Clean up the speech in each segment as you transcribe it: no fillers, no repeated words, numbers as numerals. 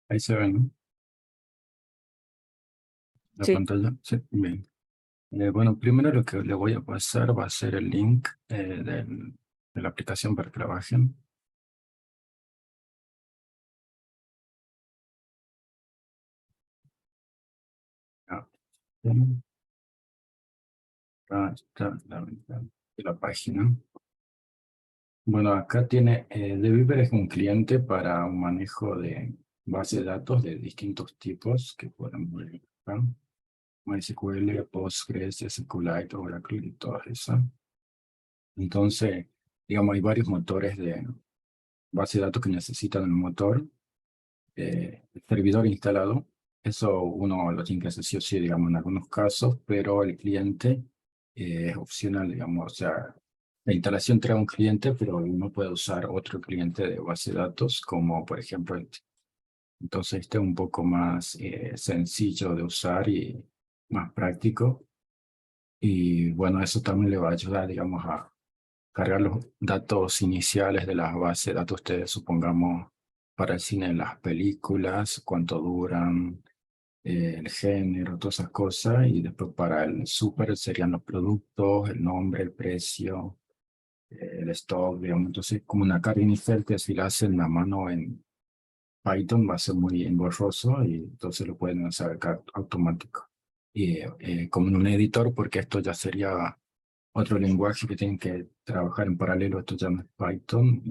Ahí se ve, ¿no? La Sí, pantalla. Sí, bien. Bueno, primero lo que le voy a pasar va a ser el link de la aplicación para que la bajen. Ah, bien. Acá está la ventana de la página. Bueno, acá tiene, Deviper es un cliente para un manejo de base de datos de distintos tipos que podemos ver acá. MySQL, Postgres, SQLite, Oracle y todas esas. Entonces, digamos, hay varios motores de base de datos que necesitan el motor, el servidor instalado. Eso uno lo tiene que hacer sí o sí, digamos, en algunos casos, pero el cliente es opcional, digamos, o sea, la instalación trae un cliente, pero uno puede usar otro cliente de base de datos, como por ejemplo, entonces este es un poco más sencillo de usar y más práctico. Y bueno, eso también le va a ayudar, digamos, a cargar los datos iniciales de las bases de datos, ustedes supongamos para el cine las películas, cuánto duran, el género, todas esas cosas, y después para el súper serían los productos, el nombre, el precio, el stock, digamos. Entonces, como una carga inicial que si la hacen a mano en Python va a ser muy engorroso y entonces lo pueden hacer acá automático. Y como en un editor, porque esto ya sería otro lenguaje que tienen que trabajar en paralelo, esto ya no es Python,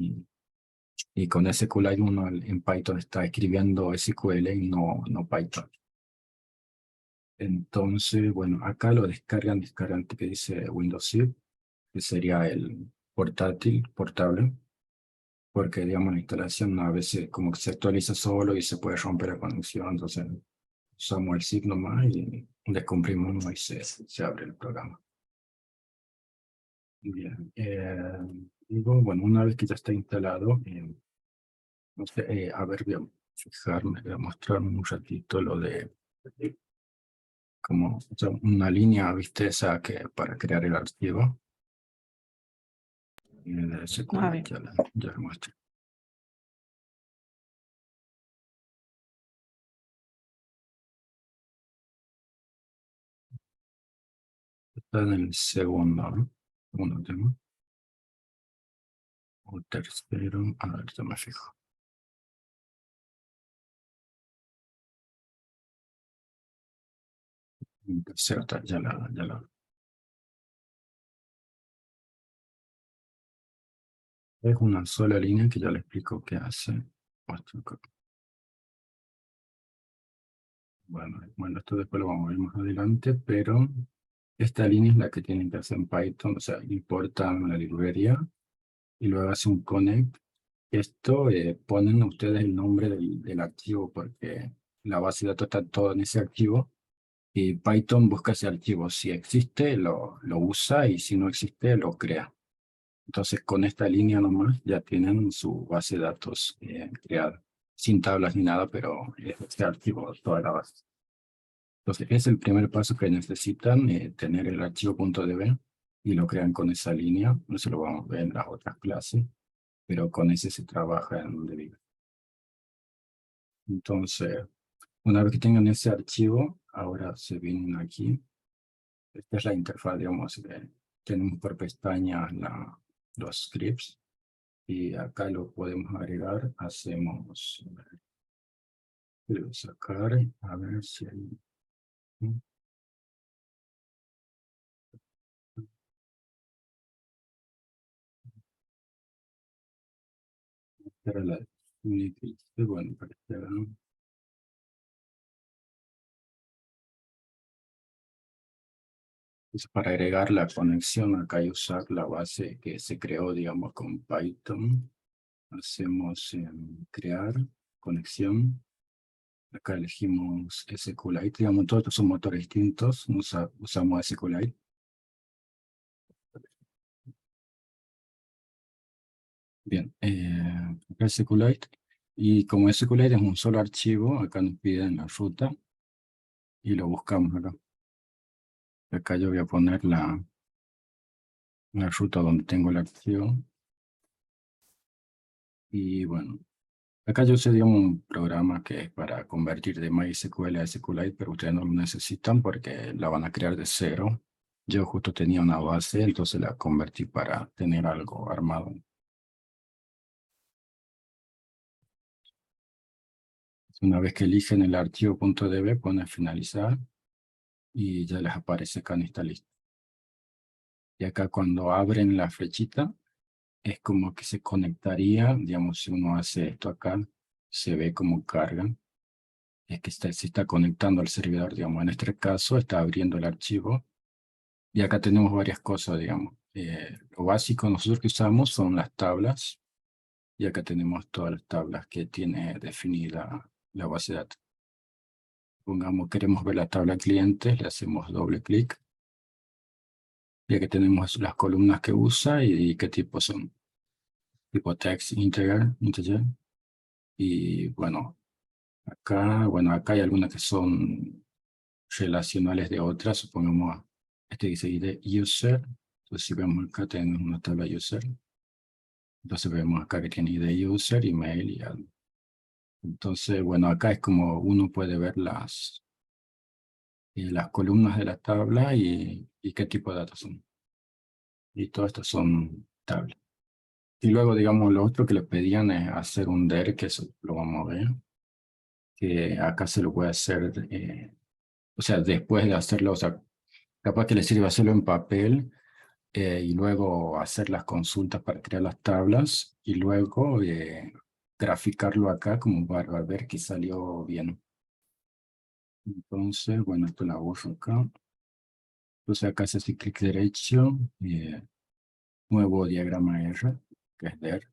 y con SQLite uno en Python está escribiendo SQL y no Python. Entonces, bueno, acá lo descargan que dice Windows 7, que sería el portable, porque digamos la instalación a veces como que se actualiza solo y se puede romper la conexión, entonces usamos el zip nomás y descomprimimos y se abre el programa. Bien, digo, bueno, una vez que ya está instalado, no sé, a ver, voy a fijarme, voy a mostrar un ratito lo de como o sea, una línea, viste, esa que para crear el archivo, y de a SQLite ver. ya la muestro. Está en el segundo, ¿no? Segundo tema, o tercero, a ver, ya me fijo. En tercero, ya la. Es una sola línea que ya le explico qué hace. Bueno, esto después lo vamos a ver más adelante, pero esta línea es la que tienen que hacer en Python, o sea, importan la librería y luego hace un connect. Esto ponen ustedes el nombre del archivo porque la base de datos está todo en ese archivo y Python busca ese archivo. Si existe, lo usa y si no existe, lo crea. Entonces, con esta línea nomás ya tienen su base de datos creada, sin tablas ni nada, pero este archivo, toda la base. Entonces, es el primer paso que necesitan, tener el archivo .db y lo crean con esa línea. No se lo vamos a ver en las otras clases, pero con ese se trabaja en Debian. Entonces, una vez que tengan ese archivo, ahora se vienen aquí. Esta es la interfaz, digamos, tenemos por pestañas los scripts y acá lo podemos agregar. Hacemos, voy a sacar, a ver si hay. Para la bueno, para que hagan. Entonces, para agregar la conexión, acá hay usar la base que se creó, digamos, con Python. Hacemos crear conexión. Acá elegimos SQLite, digamos, todos estos son motores distintos. Usamos SQLite. Bien, acá SQLite. Y como SQLite es un solo archivo, acá nos piden la ruta y lo buscamos acá. Acá yo voy a poner la ruta donde tengo el archivo. Y bueno. Acá yo usé, digamos, un programa que es para convertir de MySQL a SQLite, pero ustedes no lo necesitan porque la van a crear de cero. Yo justo tenía una base, entonces la convertí para tener algo armado. Una vez que eligen el archivo .db, ponen finalizar y ya les aparece acá en esta lista. Y acá cuando abren la flechita, es como que se conectaría, digamos, si uno hace esto acá, se ve como carga. Es que se está conectando al servidor, digamos, en este caso está abriendo el archivo. Y acá tenemos varias cosas, digamos. Lo básico nosotros que usamos son las tablas. Y acá tenemos todas las tablas que tiene definida la base de datos. Pongamos, queremos ver la tabla clientes, le hacemos doble clic. Y aquí tenemos las columnas que usa y qué tipo son. Tipo text, integer. Y bueno, acá hay algunas que son relacionales de otras. Supongamos, este dice ID user. Entonces si vemos acá tenemos una tabla user. Entonces vemos acá que tiene ID user, email y algo. Entonces, bueno, acá es como uno puede ver las columnas de la tabla y qué tipo de datos son. Y todas estas son tablas. Y luego, digamos, lo otro que le pedían es hacer un DER, que eso lo vamos a ver. Que acá se lo puede hacer, o sea, después de hacerlo, o sea, capaz que le sirve hacerlo en papel y luego hacer las consultas para crear las tablas y luego graficarlo acá como para ver que salió bien. Entonces, bueno, esto la borro acá. Entonces acá se hace clic derecho, nuevo diagrama R, que es DER.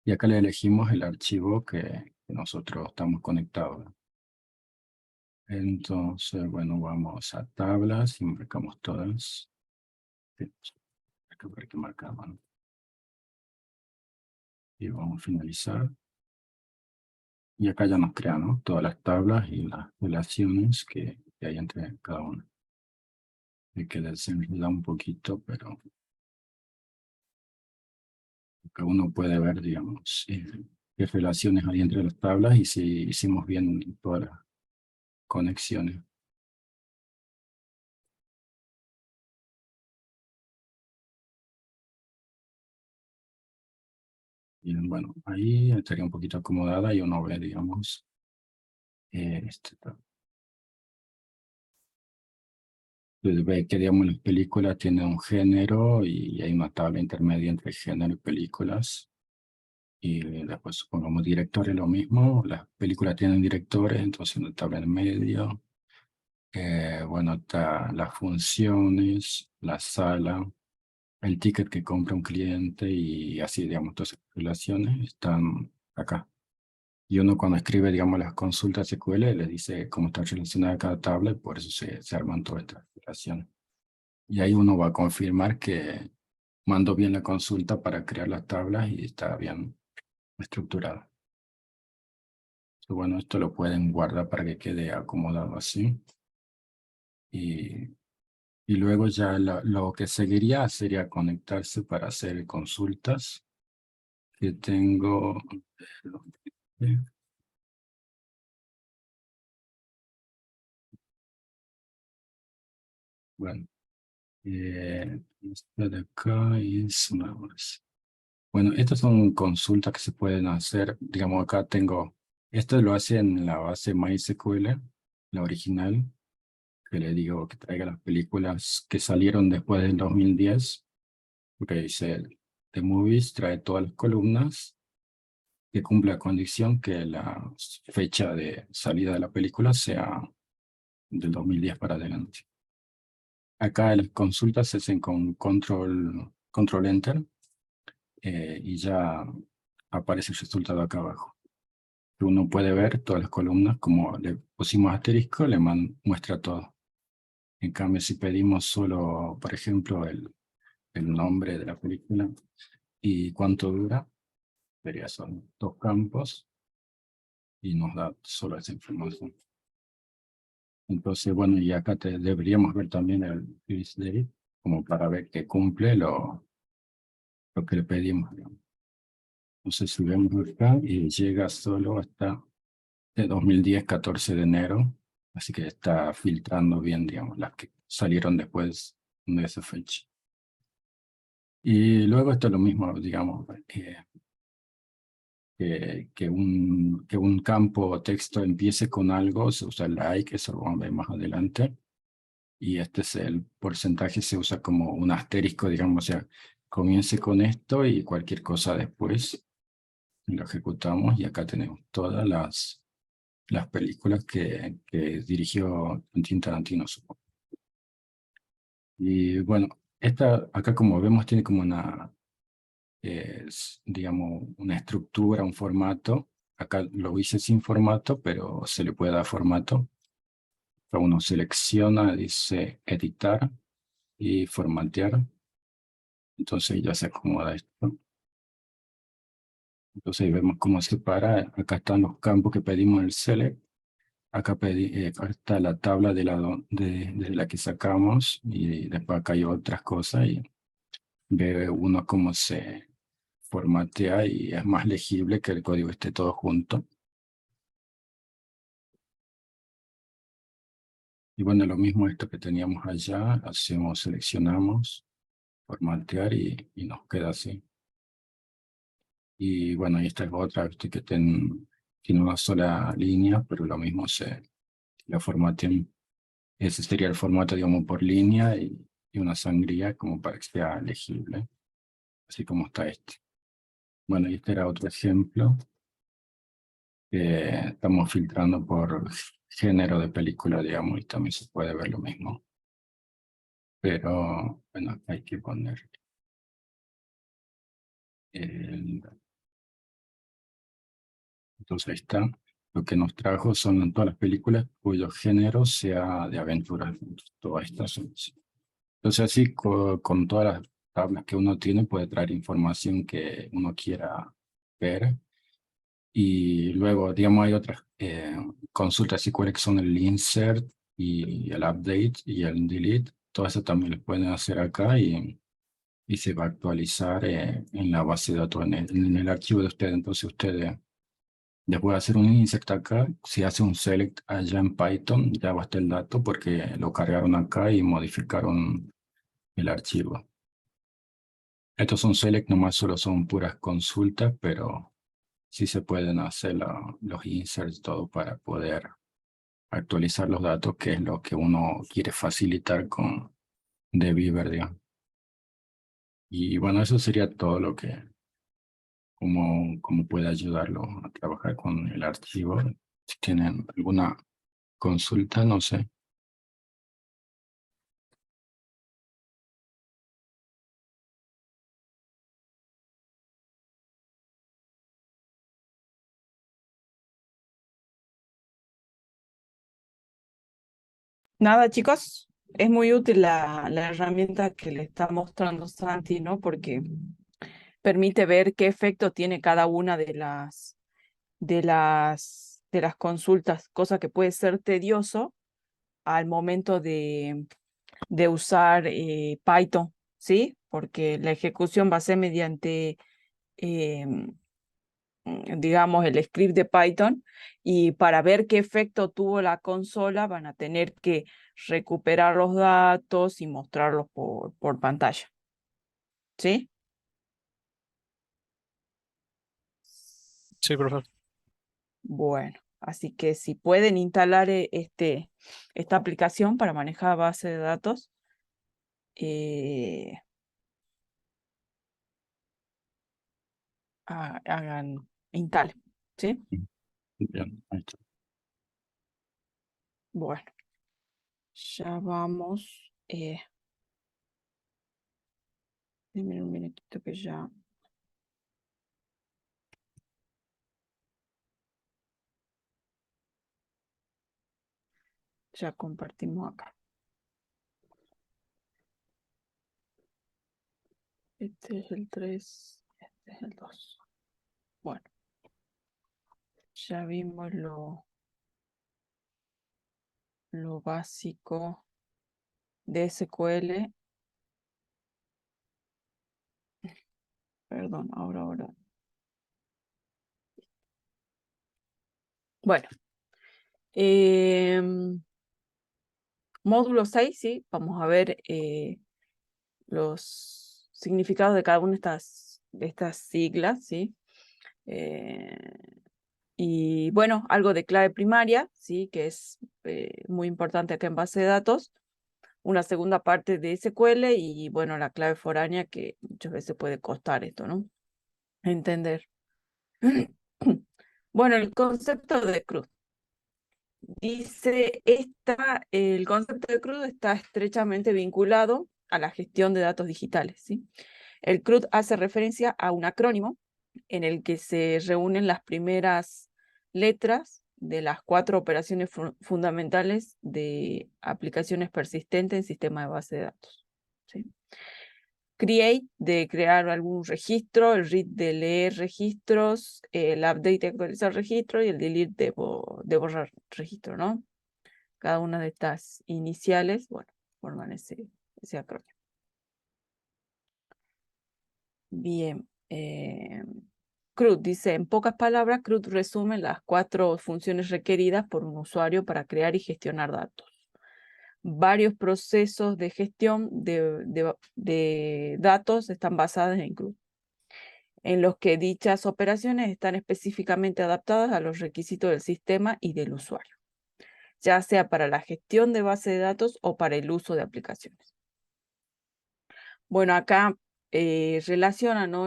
Y acá le elegimos el archivo que nosotros estamos conectados. Entonces, bueno, vamos a tablas y marcamos todas. Hay que ver qué marcamos, ¿no? Y vamos a finalizar. Y acá ya nos crean, ¿no?, todas las tablas y las relaciones que hay entre cada una. Hay que desenredar un poquito, pero acá uno puede ver, digamos, qué relaciones hay entre las tablas y si hicimos bien todas las conexiones. Bien, bueno, ahí estaría un poquito acomodada y uno ve, digamos, este, pues ve que, digamos, las películas tienen un género y hay una tabla intermedia entre género y películas. Y después supongamos directores, lo mismo. Las películas tienen directores, entonces una tabla en medio. Bueno, está las funciones, la sala, el ticket que compra un cliente y así, digamos, todas esas relaciones están acá. Y uno cuando escribe, digamos, las consultas SQL le dice cómo está relacionada cada tabla y por eso se arman todas estas relaciones. Y ahí uno va a confirmar que mandó bien la consulta para crear las tablas y está bien estructurada. Bueno, esto lo pueden guardar para que quede acomodado así. Y, y luego ya lo que seguiría sería conectarse para hacer consultas. Que tengo... Bueno, esta de acá es una más. Bueno, estas son consultas que se pueden hacer. Digamos, acá tengo... Esto lo hace en la base MySQL, la original, que le digo que traiga las películas que salieron después del 2010. Ok, dice, The Movies trae todas las columnas que cumple la condición que la fecha de salida de la película sea del 2010 para adelante. Acá las consultas se hacen con control Enter y ya aparece el resultado acá abajo. Uno puede ver todas las columnas, como le pusimos asterisco, le muestra todo. En cambio, si pedimos solo, por ejemplo, el nombre de la película y cuánto dura, sería son dos campos y nos da solo esa información. Entonces, bueno, y acá deberíamos ver también el release date, como para ver que cumple lo que le pedimos, digamos. Entonces si vemos acá y llega solo hasta de 2010, 14 de enero, así que está filtrando bien, digamos, las que salieron después de esa fecha. Y luego esto es lo mismo, digamos, que un campo o texto empiece con algo, se usa el like, eso lo vamos a ver más adelante, y este es el porcentaje, se usa como un asterisco, digamos, o sea, comience con esto y cualquier cosa después, y lo ejecutamos, y acá tenemos todas las películas que dirigió Quentin Tarantino, supongo. Y bueno, esta acá como vemos tiene como una, digamos, una estructura, un formato. Acá lo hice sin formato, pero se le puede dar formato. Uno selecciona, dice editar y formatear. Entonces ya se acomoda esto. Entonces ahí vemos cómo se para. Acá están los campos que pedimos en el select. Acá está la tabla de la que sacamos y después acá hay otras cosas y ve uno cómo se formatea y es más legible que el código esté todo junto. Y bueno, lo mismo esto que teníamos allá, hacemos, seleccionamos, formatear y nos queda así. Y bueno, y esta es otra, ¿viste? Que tiene una sola línea, pero lo mismo la formatean. Ese sería el formato, digamos, por línea y una sangría como para que sea legible, así como está este. Bueno, y este era otro ejemplo que estamos filtrando por género de película, digamos, y también se puede ver lo mismo. Pero, bueno, hay que poner el... Entonces ahí está. Lo que nos trajo son todas las películas cuyo género sea de aventuras. Todas estas son así. Entonces así con todas las tablas que uno tiene puede traer información que uno quiera ver. Y luego, digamos, hay otras consultas y cuáles son el insert y el update y el delete. Todo eso también lo pueden hacer acá y se va a actualizar en la base de datos, en el archivo de ustedes. Entonces ustedes después de hacer un insert acá, si hace un select allá en Python, ya va a estar el dato porque lo cargaron acá y modificaron el archivo. Estos son select, nomás solo son puras consultas, pero sí se pueden hacer los inserts, todo para poder actualizar los datos, que es lo que uno quiere facilitar con Beaver, digamos. Y bueno, eso sería todo lo que, cómo puede ayudarlo a trabajar con el archivo. Si tienen alguna consulta, no sé. Nada, chicos, es muy útil la herramienta que le está mostrando Santi, ¿no? Porque permite ver qué efecto tiene cada una de las consultas, cosa que puede ser tedioso al momento de usar Python, ¿sí? Porque la ejecución va a ser mediante, digamos, el script de Python, y para ver qué efecto tuvo la consola van a tener que recuperar los datos y mostrarlos por pantalla, ¿sí? Sí, profesor. Bueno, así que si pueden instalar esta aplicación para manejar base de datos, eh, instalen, ¿sí? Bien, ahí está. Bueno, ya vamos. Denme un minutito que ya compartimos acá. Este es el 3, este es el 2. Bueno, ya vimos lo básico de SQL Perdón, ahora. Bueno. Módulo 6, sí, vamos a ver los significados de cada una de estas siglas, ¿sí? Y bueno, algo de clave primaria, ¿sí? Que es muy importante acá en base de datos. Una segunda parte de SQL y bueno, la clave foránea que muchas veces puede costar esto, ¿no? Entender. Bueno, el concepto de CRUD. Dice, el concepto de CRUD está estrechamente vinculado a la gestión de datos digitales, ¿sí? El CRUD hace referencia a un acrónimo en el que se reúnen las primeras letras de las 4 operaciones fundamentales de aplicaciones persistentes en sistema de base de datos, ¿sí? Create, de crear algún registro, el read, de leer registros, el update, de actualizar registro, y el delete, de borrar registro, ¿no? Cada una de estas iniciales, bueno, forman ese acrónimo. Bien. CRUD dice, en pocas palabras, CRUD resume las 4 funciones requeridas por un usuario para crear y gestionar datos. Varios procesos de gestión de datos están basados en CRUD, en los que dichas operaciones están específicamente adaptadas a los requisitos del sistema y del usuario, ya sea para la gestión de base de datos o para el uso de aplicaciones. Bueno, acá relaciona, ¿no?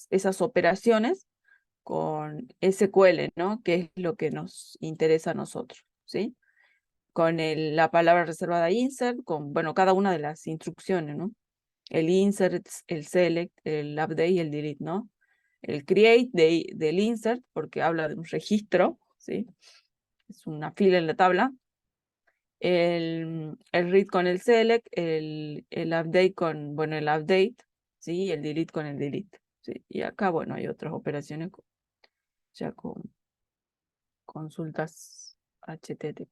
esas operaciones con SQL, ¿no? Que es lo que nos interesa a nosotros, ¿sí? Con la palabra reservada insert, con, bueno, cada una de las instrucciones, ¿no? El insert, el select, el update y el delete, ¿no? El create del insert, porque habla de un registro, ¿sí? Es una fila en la tabla. El read con el select, el update con, bueno, el update, ¿sí? El delete con el delete, ¿sí? Y acá, bueno, hay otras operaciones ya con consultas HTTP.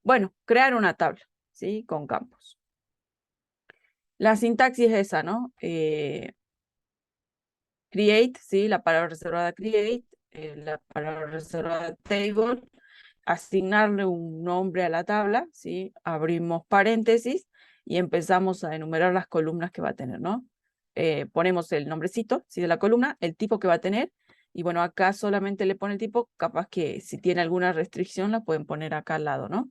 Bueno, crear una tabla, ¿sí? Con campos. La sintaxis es esa, ¿no? Create, ¿sí? La palabra reservada create, la palabra reservada table, asignarle un nombre a la tabla, ¿sí? Abrimos paréntesis y empezamos a enumerar las columnas que va a tener, ¿no? Ponemos el nombrecito, ¿sí? De la columna, el tipo que va a tener, y bueno, acá solamente le pone el tipo, capaz que si tiene alguna restricción la pueden poner acá al lado, ¿no?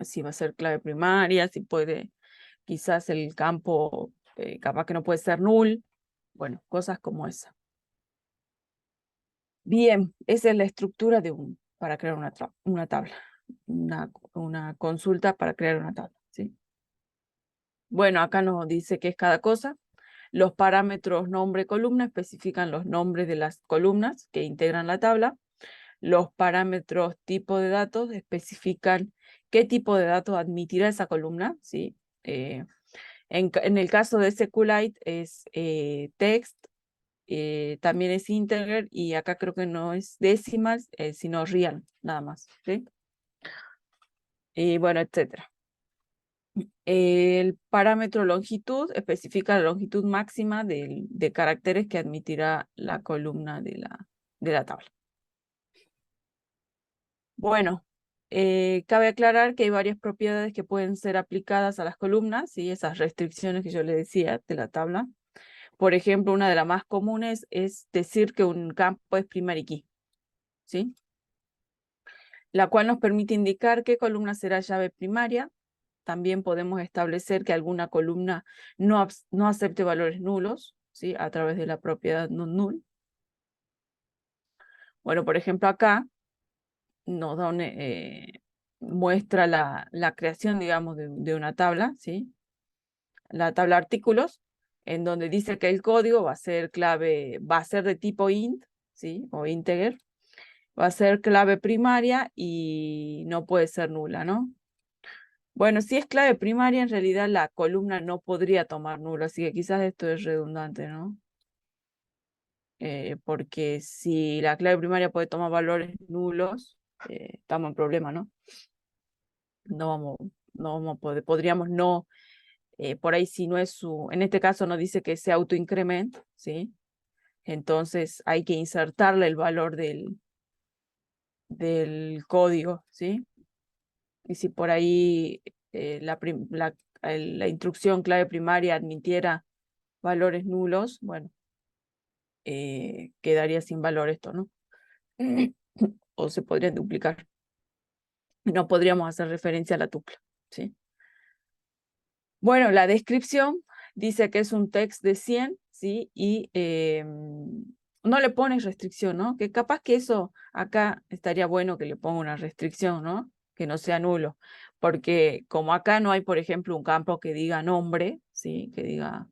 Si va a ser clave primaria, si puede, quizás el campo, capaz que no puede ser null, bueno, cosas como esa. Bien, esa es la estructura para crear una tabla, una consulta para crear una tabla, ¿sí? Bueno, acá nos dice qué es cada cosa. Los parámetros nombre columna especifican los nombres de las columnas que integran la tabla. Los parámetros tipo de datos especifican qué tipo de datos admitirá esa columna, ¿sí? En el caso de SQLite es text, también es integer, y acá creo que no es decimal, sino real, nada más, ¿sí? Y bueno, etcétera. El parámetro longitud especifica la longitud máxima de caracteres que admitirá la columna de la tabla. Bueno, cabe aclarar que hay varias propiedades que pueden ser aplicadas a las columnas, y esas restricciones que yo le decía de la tabla. Por ejemplo, una de las más comunes es decir que un campo es primary key, ¿sí? La cual nos permite indicar qué columna será llave primaria. También podemos establecer que alguna columna no acepte valores nulos, ¿sí? A través de la propiedad non-null. Bueno, por ejemplo, acá nos da muestra la creación, digamos, de una tabla, ¿sí? La tabla artículos, en donde dice que el código va a ser de tipo int, ¿sí? O integer. Va a ser clave primaria y no puede ser nula, ¿no? Bueno, si es clave primaria, en realidad la columna no podría tomar nulo, así que quizás esto es redundante, ¿no? Porque si la clave primaria puede tomar valores nulos, estamos en problema, ¿no? No vamos a poder, podríamos no por ahí si no es en este caso no dice que se autoincrementa, ¿sí? Entonces hay que insertarle el valor del código, ¿sí? Y si por ahí la instrucción clave primaria admitiera valores nulos, bueno, quedaría sin valor esto, ¿no? O se podrían duplicar. No podríamos hacer referencia a la tupla, ¿sí? Bueno, la descripción dice que es un text de 100, ¿sí? Y no le pones restricción, ¿no? Que capaz que eso acá estaría bueno que le ponga una restricción, ¿no? Que no sea nulo. Porque como acá no hay, por ejemplo, un campo que diga nombre, ¿sí? Que diga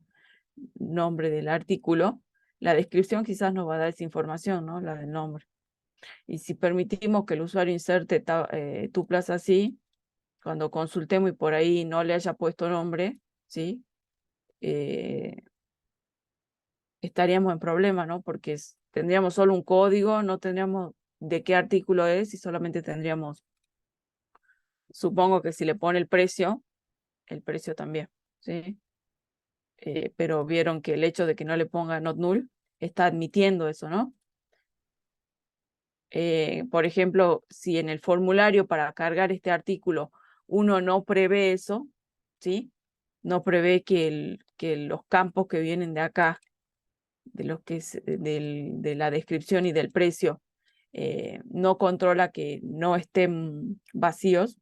nombre del artículo, la descripción quizás nos va a dar esa información, ¿no? La del nombre. Y si permitimos que el usuario inserte tuplas así, cuando consultemos y por ahí no le haya puesto nombre, ¿sí? Estaríamos en problema, ¿no? Porque tendríamos solo un código, no tendríamos de qué artículo es y solamente tendríamos, supongo que si le pone el precio también, ¿sí? Pero vieron que el hecho de que no le ponga not null está admitiendo eso, ¿no? Por ejemplo, si en el formulario para cargar este artículo uno no prevé eso, ¿sí? No prevé que los campos que vienen de acá, de los que es de la descripción y del precio, no controla que no estén vacíos,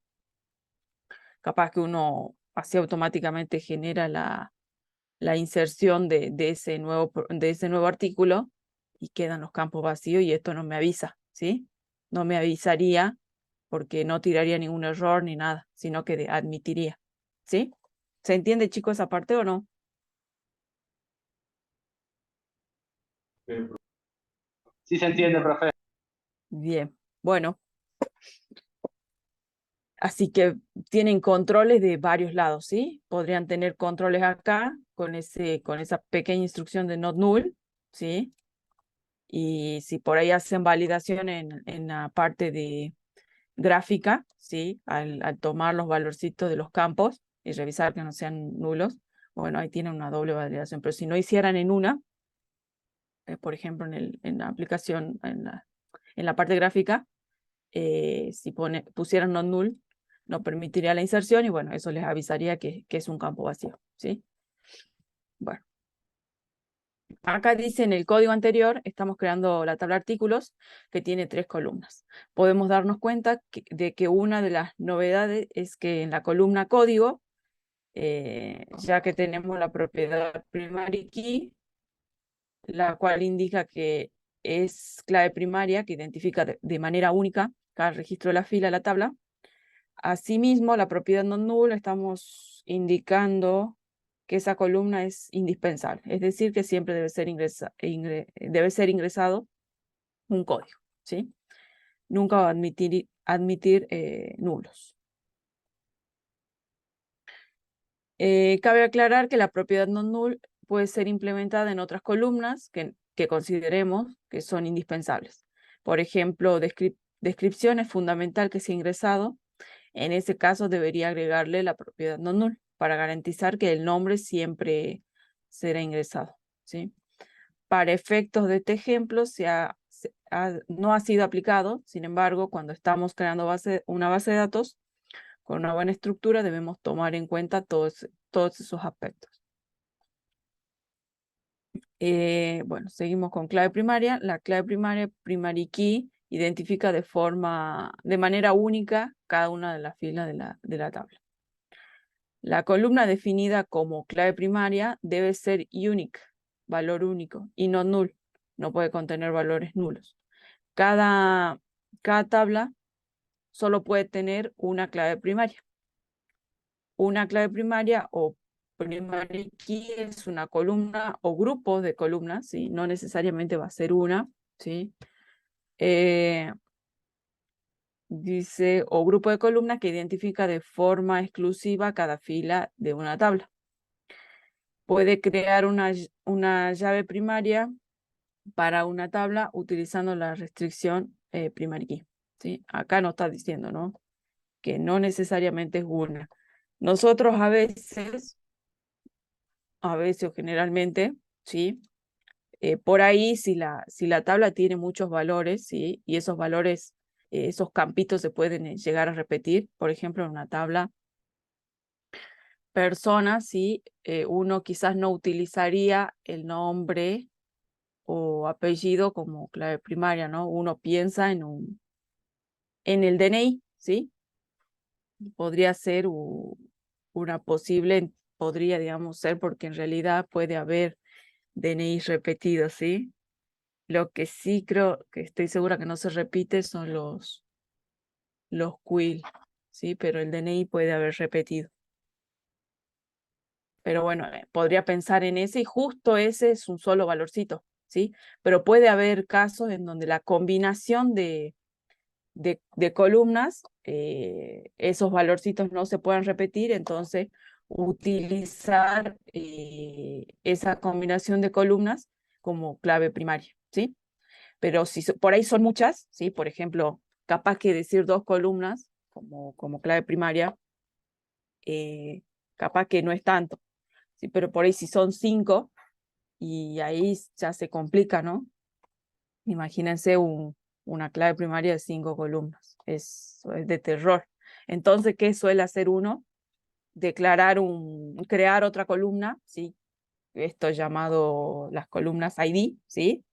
capaz que uno así automáticamente genera la inserción de ese nuevo artículo y quedan los campos vacíos y esto no me avisa, ¿sí? No me avisaría porque no tiraría ningún error ni nada, sino que admitiría, ¿sí? ¿Se entiende, chicos, esa parte o no? Sí se entiende, profe. Bien, bueno. Así que tienen controles de varios lados, ¿sí? Podrían tener controles acá con esa pequeña instrucción de not null, ¿sí? Y si por ahí hacen validación en la parte de gráfica, ¿sí? Al tomar los valorcitos de los campos y revisar que no sean nulos, bueno, ahí tienen una doble validación. Pero si no hicieran en una, por ejemplo, en la aplicación, en la parte gráfica, si pusieran not null, no permitiría la inserción y bueno, eso les avisaría que es un campo vacío, ¿sí? Bueno, acá dice en el código anterior, estamos creando la tabla de artículos que tiene 3 columnas. Podemos darnos cuenta de que una de las novedades es que en la columna código, ya que tenemos la propiedad primary key, la cual indica que es clave primaria que identifica de manera única cada registro de la fila de la tabla. Asimismo, la propiedad non null estamos indicando que esa columna es indispensable, es decir, que siempre debe ser ingresado un código, ¿sí? Nunca va a admitir nulos. Cabe aclarar que la propiedad non null puede ser implementada en otras columnas que consideremos que son indispensables. Por ejemplo, descripción es fundamental que sea ingresado. En ese caso debería agregarle la propiedad non null para garantizar que el nombre siempre será ingresado, ¿sí? Para efectos de este ejemplo no ha sido aplicado, sin embargo, cuando estamos creando una base de datos con una buena estructura debemos tomar en cuenta todos esos aspectos. Bueno, seguimos con clave primaria. La clave primaria, primary key, identifica de manera única cada una de las filas de la tabla. La columna definida como clave primaria debe ser unique, valor único, y no null. No puede contener valores nulos. Cada tabla solo puede tener una clave primaria. Una clave primaria o primary key es una columna o grupo de columnas, ¿sí? No necesariamente va a ser una, ¿sí? Dice, o grupo de columnas que identifica de forma exclusiva cada fila de una tabla. Puede crear una llave primaria para una tabla utilizando la restricción primary key, ¿sí? Acá nos está diciendo, ¿no? Que no necesariamente es una. Nosotros a veces a veces o generalmente, ¿sí? Por ahí, si la tabla tiene muchos valores, ¿sí? Y esos valores, esos campitos se pueden llegar a repetir. Por ejemplo, en una tabla personas, ¿sí? Uno quizás no utilizaría el nombre o apellido como clave primaria, ¿no? Uno piensa en el DNI, ¿sí? Podría ser una posible, podría, digamos, ser porque en realidad puede haber DNI repetidos, ¿sí? Lo que sí creo que estoy segura que no se repite son los quill, ¿sí? Pero el DNI puede haber repetido. Pero bueno, podría pensar en ese y justo ese es un solo valorcito, ¿sí? Pero puede haber casos en donde la combinación de columnas, esos valorcitos no se puedan repetir, entonces utilizar esa combinación de columnas como clave primaria, ¿sí? Pero si por ahí son muchas, ¿sí? Por ejemplo, capaz que decir 2 columnas como clave primaria, capaz que no es tanto, ¿sí? Pero por ahí si son 5, y ahí ya se complica, ¿no? Imagínense una clave primaria de 5 columnas, es de terror. Entonces, ¿qué suele hacer uno? Crear otra columna, ¿sí? Esto es llamado las columnas ID, ¿sí?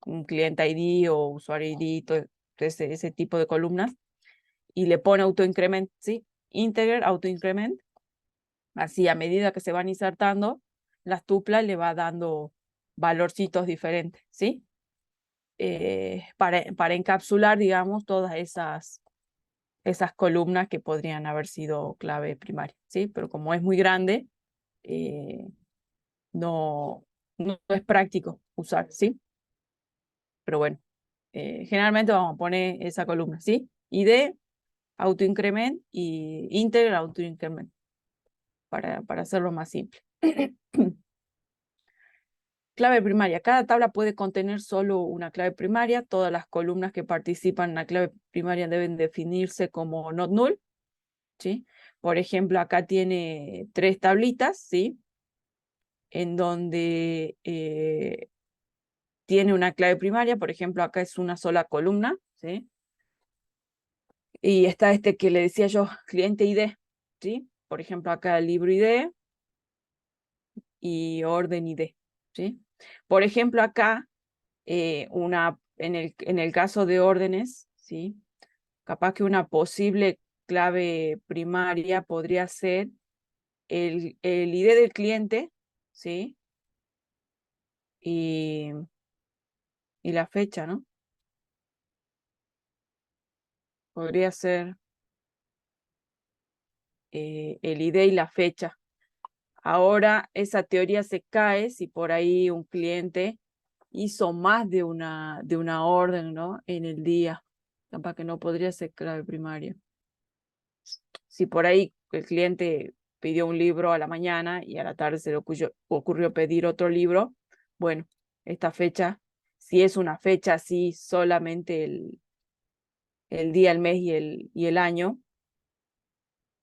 Un cliente ID o usuario ID, todo ese tipo de columnas, y le pone autoincrement, ¿sí? Integer, autoincrement, así a medida que se van insertando, las tuplas le va dando valorcitos diferentes, ¿sí? Para encapsular, digamos, todas esas columnas que podrían haber sido clave primaria, ¿sí? Pero como es muy grande, no es práctico usar, ¿sí? Pero bueno, generalmente vamos a poner esa columna, ¿sí? ID, autoincrement y integer autoincrement para hacerlo más simple. Clave primaria. Cada tabla puede contener solo una clave primaria. Todas las columnas que participan en la clave primaria deben definirse como not null, ¿sí? Por ejemplo, acá tiene 3 tablitas, ¿sí? En donde tiene una clave primaria. Por ejemplo, acá es una sola columna, ¿sí? Y está este que le decía yo, cliente ID, ¿sí? Por ejemplo, acá el libro ID y orden ID, ¿sí? Por ejemplo, acá, en el caso de órdenes, ¿sí? Capaz que una posible clave primaria podría ser el ID del cliente, ¿sí? Y la fecha, ¿no? Podría ser el ID y la fecha. Ahora esa teoría se cae si por ahí un cliente hizo más de una orden, ¿no? En el día. Capaz que no podría ser clave primaria. Si por ahí el cliente pidió un libro a la mañana y a la tarde se le ocurrió pedir otro libro, bueno, esta fecha, si es una fecha así, solamente el día, el mes y el año,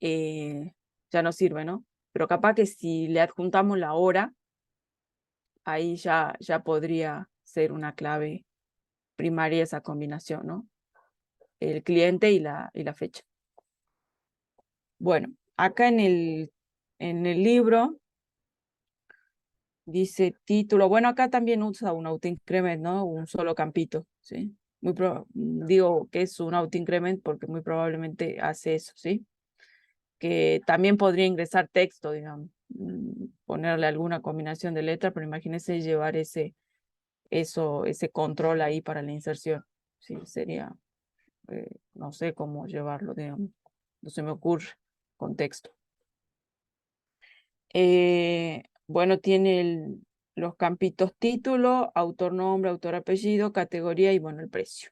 ya no sirve, ¿no? Pero capaz que si le adjuntamos la hora, ahí ya podría ser una clave primaria esa combinación, ¿no? El cliente y la fecha. Bueno, acá en el libro dice título. Bueno, acá también usa un autoincrement, ¿no? Un solo campito, ¿sí? Digo que es un autoincrement porque muy probablemente hace eso, ¿sí? Que también podría ingresar texto, digamos, ponerle alguna combinación de letras, pero imagínese llevar ese control ahí para la inserción, ¿sí? Sería, no sé cómo llevarlo, digamos, no se me ocurre con texto. Bueno, tiene los campitos título, autor nombre, autor apellido, categoría y bueno, el precio.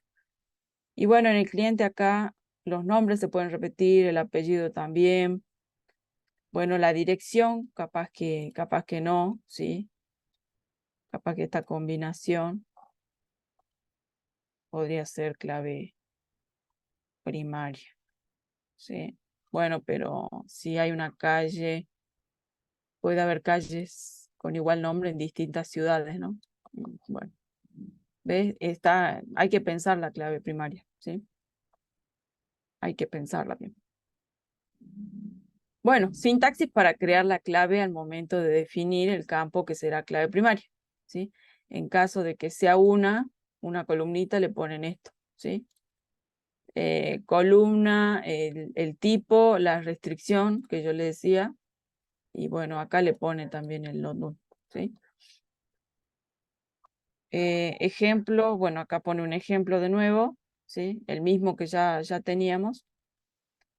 Y bueno, en el cliente acá los nombres se pueden repetir, el apellido también. Bueno, la dirección, capaz que no, ¿sí? Capaz que esta combinación podría ser clave primaria, ¿sí? Bueno, pero si hay una calle, puede haber calles con igual nombre en distintas ciudades, ¿no? Bueno, ¿ves? Hay que pensar la clave primaria, ¿sí? Hay que pensarla bien. Bueno, sintaxis para crear la clave al momento de definir el campo que será clave primaria, ¿sí? En caso de que sea una columnita le ponen esto, ¿sí? Columna, el tipo, la restricción que yo le decía, y bueno, acá le pone también el not null, ¿sí? Ejemplo, bueno, acá pone un ejemplo de nuevo, ¿sí? El mismo que ya teníamos.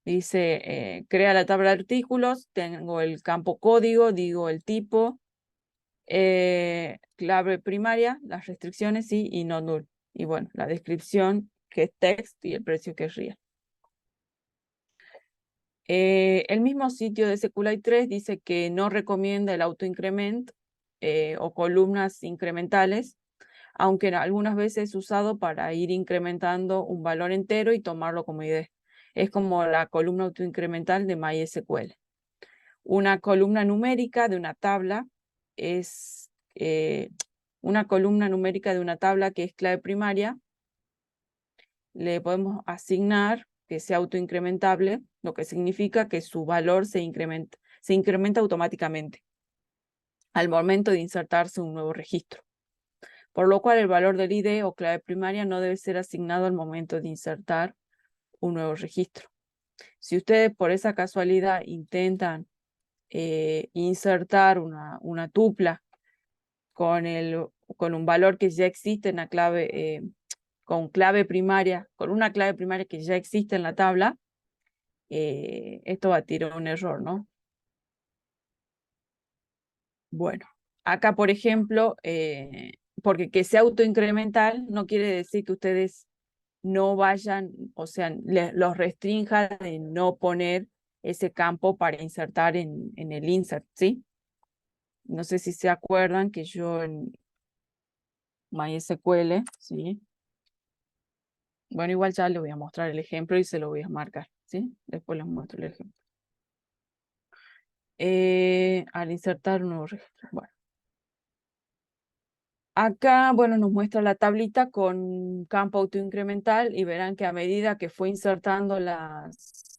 Dice, crea la tabla de artículos, tengo el campo código, digo el tipo, clave primaria, las restricciones, sí, y not null. Y bueno, la descripción que es text y el precio que es real. El mismo sitio de Seqlite 3 dice que no recomienda el autoincrement o columnas incrementales, aunque algunas veces es usado para ir incrementando un valor entero y tomarlo como ID. Es como la columna autoincremental de MySQL. Una columna numérica de una tabla es una columna numérica de una tabla que es clave primaria. Le podemos asignar que sea autoincrementable, lo que significa que su valor se incrementa automáticamente al momento de insertarse un nuevo registro. Por lo cual el valor del ID o clave primaria no debe ser asignado al momento de insertar un nuevo registro. Si ustedes por esa casualidad intentan insertar una tupla con un valor que ya existe en la clave, con una clave primaria que ya existe en la tabla, esto va a tirar un error, ¿no? Bueno, acá por ejemplo, porque que sea autoincremental no quiere decir que ustedes no vayan, o sea, los restrinja de no poner ese campo para insertar en el insert, ¿sí? No sé si se acuerdan que yo en MySQL, ¿sí? Bueno, igual ya les voy a mostrar el ejemplo y se lo voy a marcar, ¿sí? Después les muestro el ejemplo. Al insertar un nuevo registro. Bueno. Acá, bueno, nos muestra la tablita con campo autoincremental y verán que a medida que fue insertando las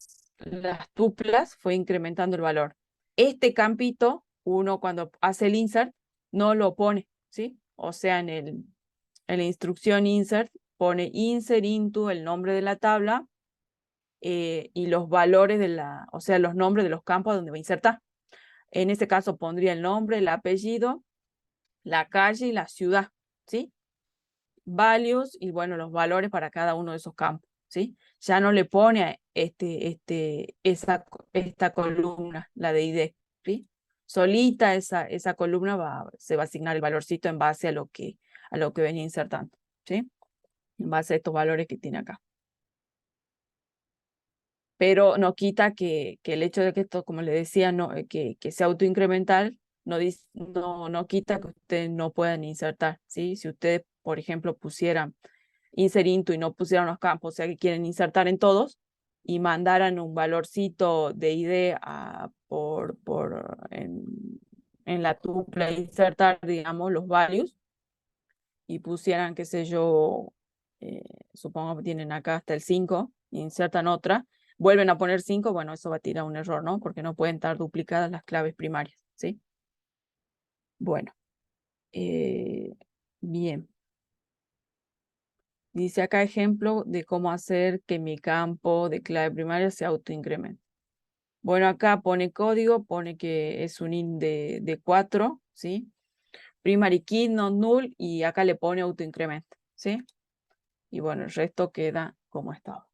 tuplas, fue incrementando el valor. Este campito, uno cuando hace el insert, no lo pone, ¿sí? O sea, en la instrucción insert, pone insert into el nombre de la tabla y los valores o sea, los nombres de los campos donde va a insertar. En este caso pondría el nombre, el apellido, la calle y la ciudad, ¿sí? Values y bueno, los valores para cada uno de esos campos, ¿sí? Ya no le pone esta columna, la de ID, ¿sí? Solita esa columna se va a asignar el valorcito en base a lo que venía insertando, ¿sí? En base a estos valores que tiene acá. Pero no quita que el hecho de que esto, como le decía, que sea autoincremental, no quita que ustedes no puedan insertar, ¿sí? Si ustedes, por ejemplo, pusieran insert into y no pusieran los campos, o sea que quieren insertar en todos, y mandaran un valorcito de ID en la tupla insertar, digamos, los values, y pusieran, qué sé yo, supongo que tienen acá hasta el 5, insertan otra, vuelven a poner 5, bueno, eso va a tirar un error, ¿no? Porque no pueden estar duplicadas las claves primarias, ¿sí? Bueno, bien. Dice acá ejemplo de cómo hacer que mi campo de clave primaria se autoincremente. Bueno, acá pone código, pone que es un int de 4, ¿sí? Primary key, not null, y acá le pone autoincremento, ¿sí? Y bueno, el resto queda como estaba.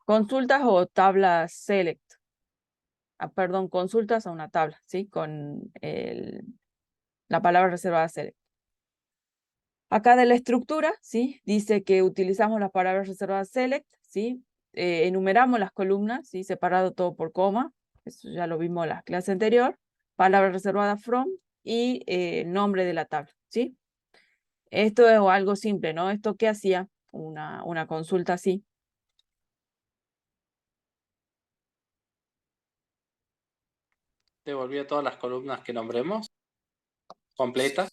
Consultas o tablas select. Perdón, consultas a una tabla, ¿sí? Con la palabra reservada select. Acá de la estructura, ¿sí? Dice que utilizamos las palabras reservadas select, ¿sí? Enumeramos las columnas, ¿sí? Separado todo por coma. Eso ya lo vimos en la clase anterior. Palabra reservada from y el nombre de la tabla, ¿sí? Esto es algo simple, ¿no? ¿Esto qué hacía? Una consulta así. devolvía todas las columnas que nombremos, completas.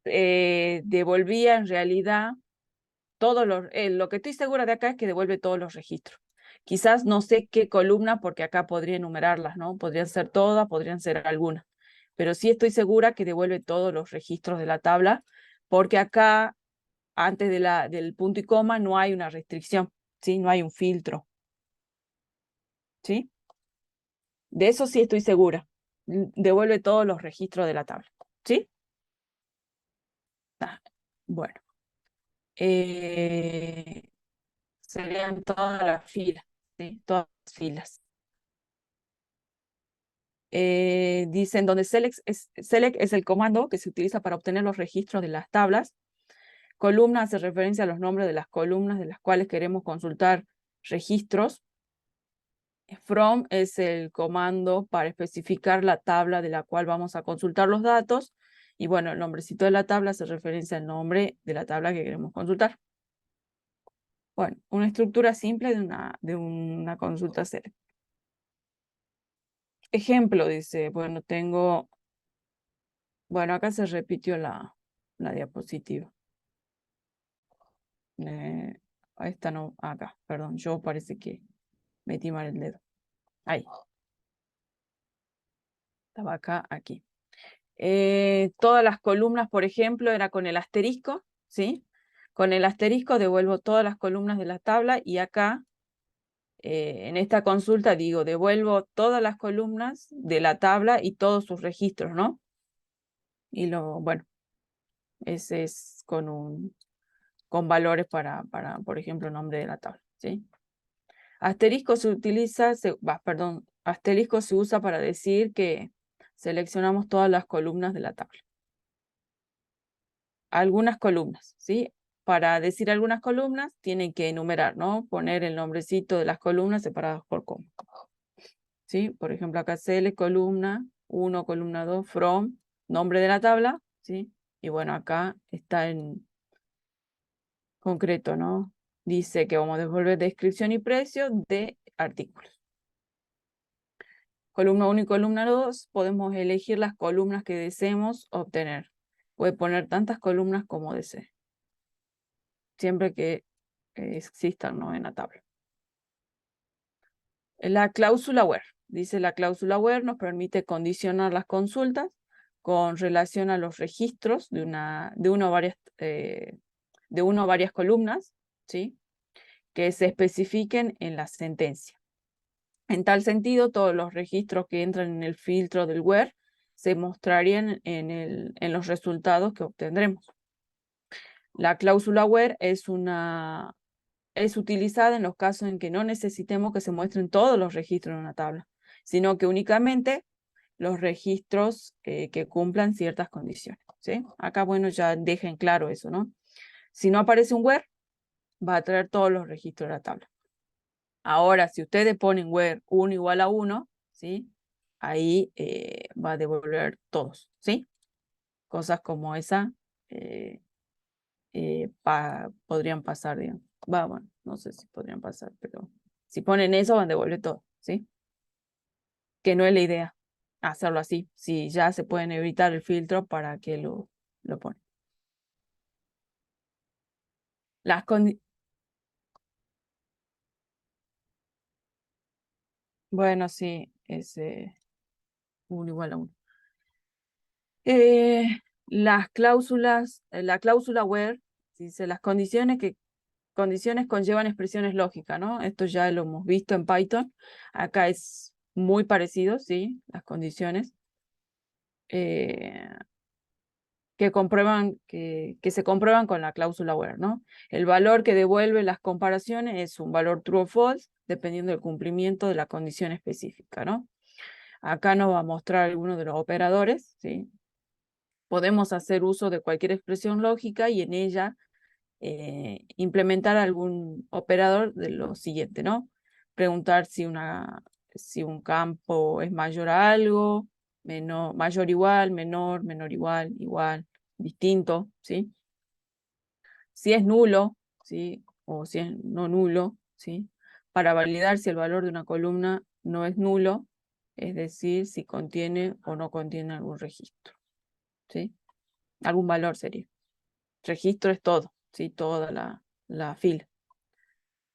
Devolvía en realidad todos los, lo que estoy segura de acá es que devuelve todos los registros. Quizás no sé qué columna, porque acá podría enumerarlas, ¿no? Podrían ser todas, podrían ser algunas. Pero sí estoy segura que devuelve todos los registros de la tabla, porque acá, antes del punto y coma, no hay una restricción, ¿sí? No hay un filtro. ¿Sí? De eso sí estoy segura. Devuelve todos los registros de la tabla. ¿Sí? Bueno. Serían todas las filas, ¿sí? Todas las filas. Dicen donde select es el comando que se utiliza para obtener los registros de las tablas. Columna hace referencia a los nombres de las columnas de las cuales queremos consultar registros. From es el comando para especificar la tabla de la cual vamos a consultar los datos. Y bueno, el nombrecito de la tabla hace referencia al nombre de la tabla que queremos consultar. Bueno, una estructura simple de una consulta select. Ejemplo, dice, bueno, bueno, acá se repitió la diapositiva. Esta no, acá, perdón, yo parece que metí mal el dedo. Ahí. Estaba acá, aquí. Todas las columnas, por ejemplo, era con el asterisco, ¿sí? Con el asterisco devuelvo todas las columnas de la tabla y acá, en esta consulta digo, devuelvo todas las columnas de la tabla y todos sus registros, ¿no? Y bueno, ese es con valores para, por ejemplo, nombre de la tabla, ¿sí? Asterisco se utiliza, asterisco se usa para decir que seleccionamos todas las columnas de la tabla. Algunas columnas, ¿sí? Para decir algunas columnas, tienen que enumerar, ¿no? Poner el nombrecito de las columnas separadas por coma. ¿Sí? Por ejemplo, acá CL, columna 1, columna 2, from, nombre de la tabla, ¿sí? Y bueno, acá está en concreto, ¿no? Dice que vamos a devolver descripción y precio de artículos. Columna 1 y columna 2, podemos elegir las columnas que deseemos obtener. Puede poner tantas columnas como desee. Siempre que existan, ¿no? En la tabla. La cláusula where. Dice la cláusula where nos permite condicionar las consultas con relación a los registros de una o varias columnas, ¿sí? Que se especifiquen en la sentencia. En tal sentido, todos los registros que entran en el filtro del where se mostrarían en los resultados que obtendremos. La cláusula where es utilizada en los casos en que no necesitemos que se muestren todos los registros en una tabla, sino que únicamente los registros que cumplan ciertas condiciones, ¿sí? Acá, bueno, ya dejen claro eso, ¿no? Si no aparece un where, va a traer todos los registros de la tabla. Ahora, si ustedes ponen where 1 igual a 1, ¿sí? Ahí va a devolver todos, ¿sí? Cosas como esa podrían pasar, digamos. Bueno, no sé si podrían pasar, pero si ponen eso, van a devolver todo, ¿sí? Que no es la idea hacerlo así. Si ya se pueden evitar el filtro, ¿para qué lo ponen? Bueno, sí, es 1 igual a 1. Las cláusulas, la cláusula where, dice las condiciones conllevan expresiones lógicas, ¿no? Esto ya lo hemos visto en Python. Acá es muy parecido, ¿sí? Las condiciones que se comprueban con la cláusula where, ¿no? El valor que devuelve las comparaciones es un valor true o false, dependiendo del cumplimiento de la condición específica, ¿no? Acá nos va a mostrar algunos de los operadores, ¿sí? Podemos hacer uso de cualquier expresión lógica y en ella implementar algún operador de lo siguiente, ¿no? Preguntar si un campo es mayor a algo, mayor igual, menor igual, igual, distinto, ¿sí? Si es nulo, ¿sí? O si es no nulo, ¿sí? Para validar si el valor de una columna no es nulo, es decir, si contiene o no contiene algún registro, ¿sí? Algún valor sería. Registro es todo, ¿sí? Toda la fila.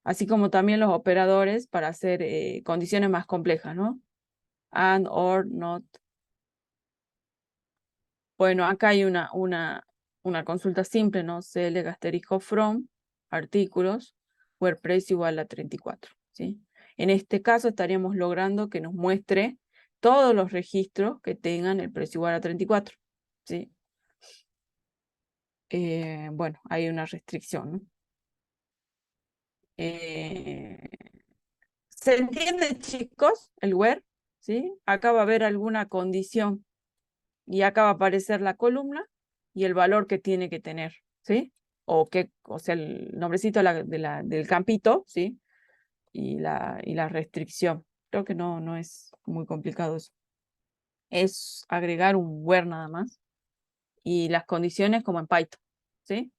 Así como también los operadores para hacer condiciones más complejas, ¿no? And, or, not. Bueno, acá hay una consulta simple, ¿no? Select asterisco from, artículos, where precio igual a 34, ¿sí? En este caso estaríamos logrando que nos muestre todos los registros que tengan el precio igual a 34, ¿sí? Bueno, hay una restricción, ¿no? ¿Se entiende, chicos? El where, ¿sí? Acá va a haber alguna condición y acá va a aparecer la columna y el valor que tiene que tener, ¿sí? O sea, el nombrecito del campito, ¿sí? Y la restricción. Creo que no es muy complicado eso. Es agregar un where nada más. Y las condiciones como en Python, ¿sí?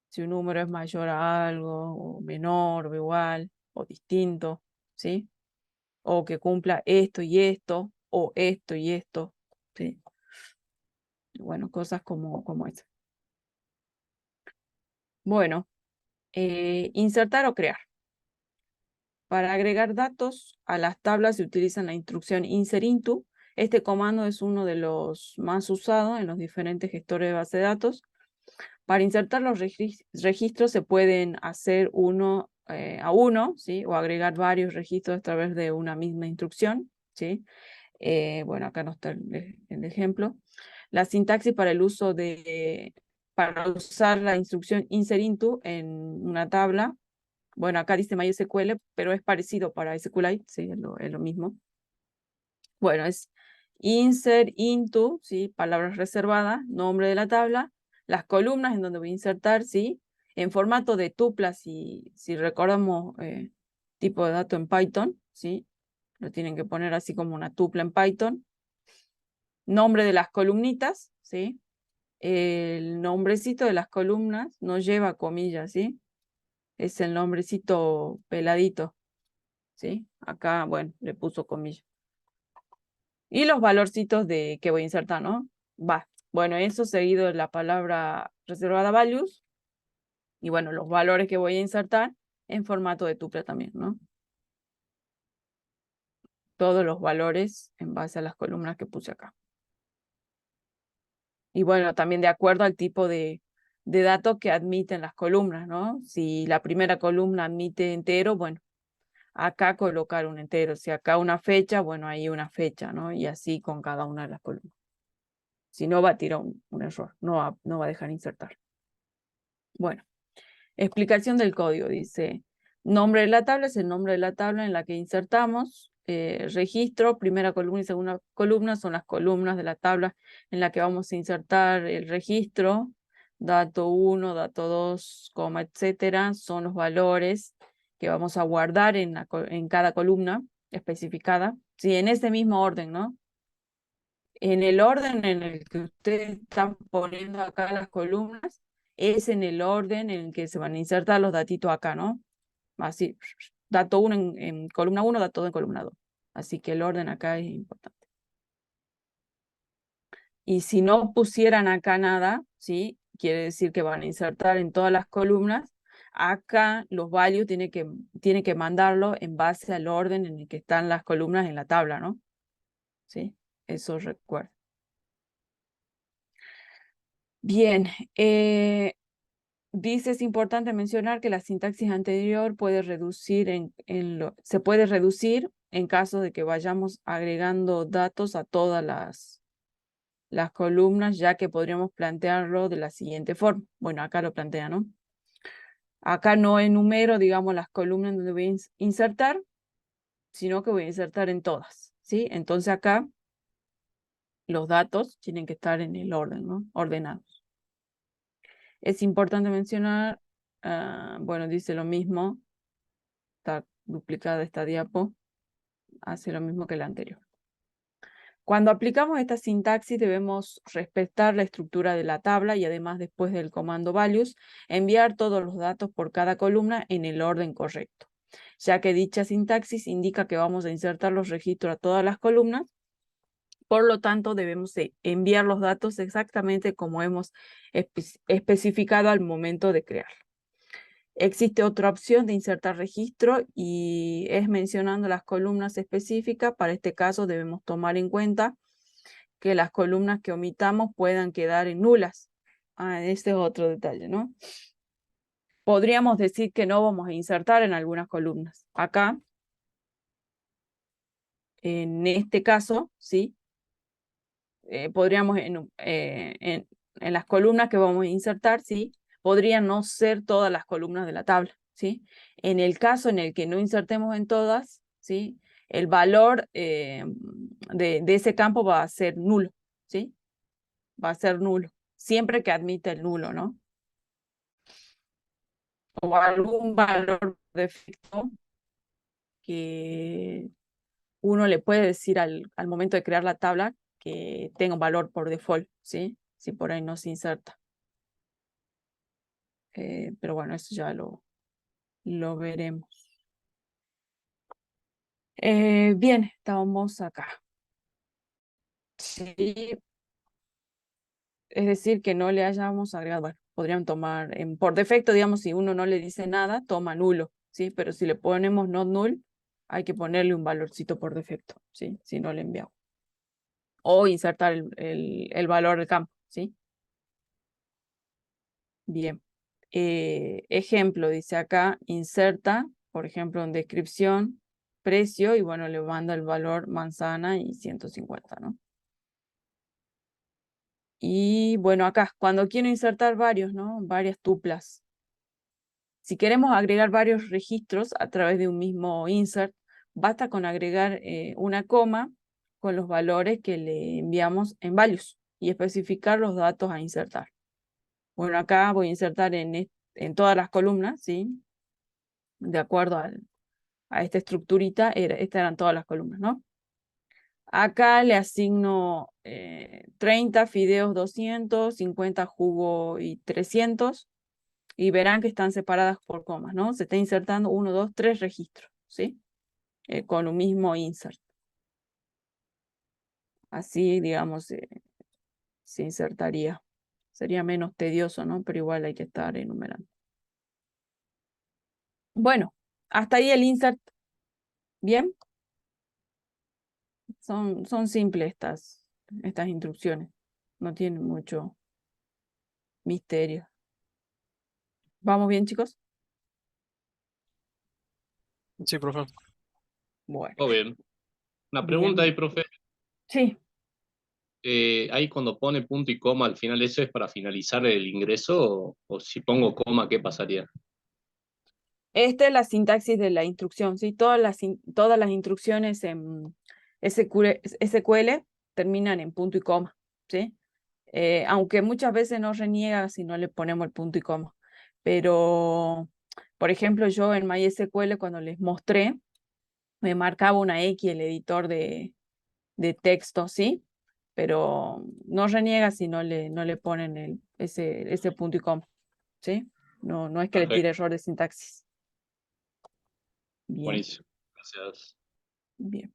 Si un número es mayor a algo, o menor, o igual, o distinto, ¿sí? O que cumpla esto y esto, o esto y esto, ¿sí? Bueno, cosas como esa. Bueno, insertar o crear. Para agregar datos a las tablas se utiliza la instrucción insert into. Este comando es uno de los más usados en los diferentes gestores de base de datos. Para insertar los registros se pueden hacer uno a uno, ¿sí? O agregar varios registros a través de una misma instrucción, ¿sí? Bueno, acá no está el ejemplo. La sintaxis para el uso para usar la instrucción insert into en una tabla. Bueno, acá dice MySQL, pero es parecido para SQLite, sí, es lo mismo. Bueno, es insert into, ¿sí? Palabras reservadas, nombre de la tabla, las columnas en donde voy a insertar, ¿sí? En formato de tupla, si recordamos tipo de dato en Python, ¿sí? Lo tienen que poner así como una tupla en Python. Nombre de las columnitas, ¿sí? El nombrecito de las columnas no lleva comillas, ¿sí? Es el nombrecito peladito, ¿sí? Acá, bueno, le puso comillas. Y los valorcitos que voy a insertar, ¿no? Bueno, eso seguido de la palabra reservada values. Y bueno, los valores que voy a insertar en formato de tupla también, ¿no? Todos los valores en base a las columnas que puse acá. Y bueno, también de acuerdo al tipo de datos que admiten las columnas, ¿no? Si la primera columna admite entero, bueno, acá colocar un entero. Si acá una fecha, bueno, ahí una fecha, ¿no? Y así con cada una de las columnas. Si no, va a tirar un error, no va a dejar insertar. Bueno, explicación del código. Dice, nombre de la tabla es el nombre de la tabla en la que insertamos. Registro, primera columna y segunda columna son las columnas de la tabla en la que vamos a insertar el registro. Dato 1, dato 2, coma, etcétera, son los valores que vamos a guardar en cada columna especificada. Sí, en ese mismo orden, ¿no? En el orden en el que ustedes están poniendo acá las columnas, es en el orden en el que se van a insertar los datitos acá, ¿no? Así, dato 1 en columna 1, dato 2 en columna 2. Así que el orden acá es importante. Y si no pusieran acá nada, ¿sí? Quiere decir que van a insertar en todas las columnas. Acá los values tiene que mandarlo en base al orden en el que están las columnas en la tabla, ¿no? ¿Sí? Eso recuerda. Bien, dice, es importante mencionar que la sintaxis anterior puede reducir se puede reducir en caso de que vayamos agregando datos a todas las columnas, ya que podríamos plantearlo de la siguiente forma. Bueno, acá lo plantea, ¿no? Acá no enumero, digamos, las columnas donde voy a insertar, sino que voy a insertar en todas, ¿sí? Entonces acá los datos tienen que estar en el orden, ¿no? Ordenados. Es importante mencionar, bueno, dice lo mismo, está duplicada esta diapo, hace lo mismo que la anterior. Cuando aplicamos esta sintaxis debemos respetar la estructura de la tabla y además después del comando values, enviar todos los datos por cada columna en el orden correcto. ya que dicha sintaxis indica que vamos a insertar los registros a todas las columnas. Por lo tanto, debemos enviar los datos exactamente como hemos especificado al momento de crear. Existe otra opción de insertar registro y es mencionando las columnas específicas. Para este caso debemos tomar en cuenta que las columnas que omitamos puedan quedar en nulas. Este es otro detalle, ¿no? Podríamos decir que no vamos a insertar en algunas columnas. Acá, en este caso, ¿sí? Podríamos en las columnas que vamos a insertar, ¿sí? Podrían no ser todas las columnas de la tabla, ¿sí? En el caso en el que no insertemos en todas, ¿sí? El valor de ese campo va a ser nulo, ¿sí? Va a ser nulo, siempre que admita el nulo, ¿no? O algún valor por defecto que uno le puede decir al momento de crear la tabla que tenga un valor por default, ¿sí? Si por ahí no se inserta. Pero bueno, eso ya lo veremos. Bien, estamos acá. Sí, es decir, que no le hayamos agregado, bueno, podrían tomar, por defecto, digamos, si uno no le dice nada, toma nulo, ¿sí? Pero si le ponemos not null, hay que ponerle un valorcito por defecto, ¿sí? Si no le enviamos. O insertar el valor del campo, ¿sí? Bien. Ejemplo, dice acá, inserta, por ejemplo, en descripción, precio, y bueno, le manda el valor manzana y 150, ¿no? Y bueno, acá, cuando quiero insertar varios, ¿no? Varias tuplas. Si queremos agregar varios registros a través de un mismo insert, basta con agregar una coma con los valores que le enviamos en values y especificar los datos a insertar. Bueno, acá voy a insertar en todas las columnas, ¿sí? De acuerdo a esta estructurita, estas eran todas las columnas, ¿no? Acá le asigno 30 fideos 200, 50 jugo y 300, y verán que están separadas por comas, ¿no? Se está insertando 1, 2, 3 registros, ¿sí? Con un mismo insert. Así, digamos, se insertaría. Sería menos tedioso, ¿no? Pero igual hay que estar enumerando. Bueno, hasta ahí el insert. ¿Bien? Son simples estas instrucciones. No tienen mucho misterio. ¿Vamos bien, chicos? Sí, profe. Bueno, Todo bien. Una bien. pregunta ahí, profe. Sí, Ahí cuando pone punto y coma al final, ¿eso es para finalizar el ingreso? O si pongo coma, ¿qué pasaría? esta es la sintaxis de la instrucción, ¿sí? Todas las instrucciones en SQL terminan en punto y coma, ¿sí? Aunque muchas veces no reniega si no le ponemos el punto y coma. Pero, por ejemplo, yo en MySQL cuando les mostré, me marcaba una X el editor de texto, ¿sí? Pero no reniega si no le ponen ese punto y coma, ¿sí? No es que le tire Perfecto. error de sintaxis. Bien, Buenísimo. Gracias. bien.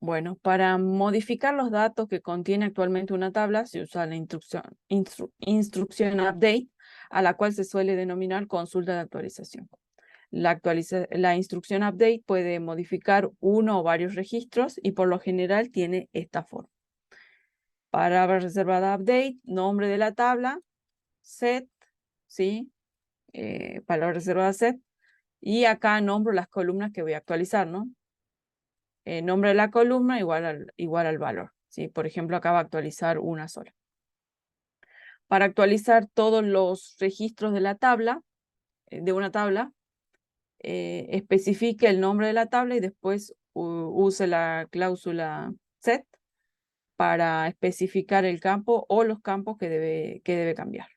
Bueno, para modificar los datos que contiene actualmente una tabla, se usa la instrucción update, a la cual se suele denominar consulta de actualización. La instrucción update puede modificar uno o varios registros y por lo general tiene esta forma. Palabra reservada update, nombre de la tabla, set, ¿sí? Palabra reservada set, y acá nombro las columnas que voy a actualizar, ¿no? Nombre de la columna igual al valor, ¿sí? Por ejemplo, acá va a actualizar una sola. Para actualizar todos los registros de la tabla, de una tabla, especifique el nombre de la tabla y después use la cláusula set para especificar el campo o los campos que debe cambiar.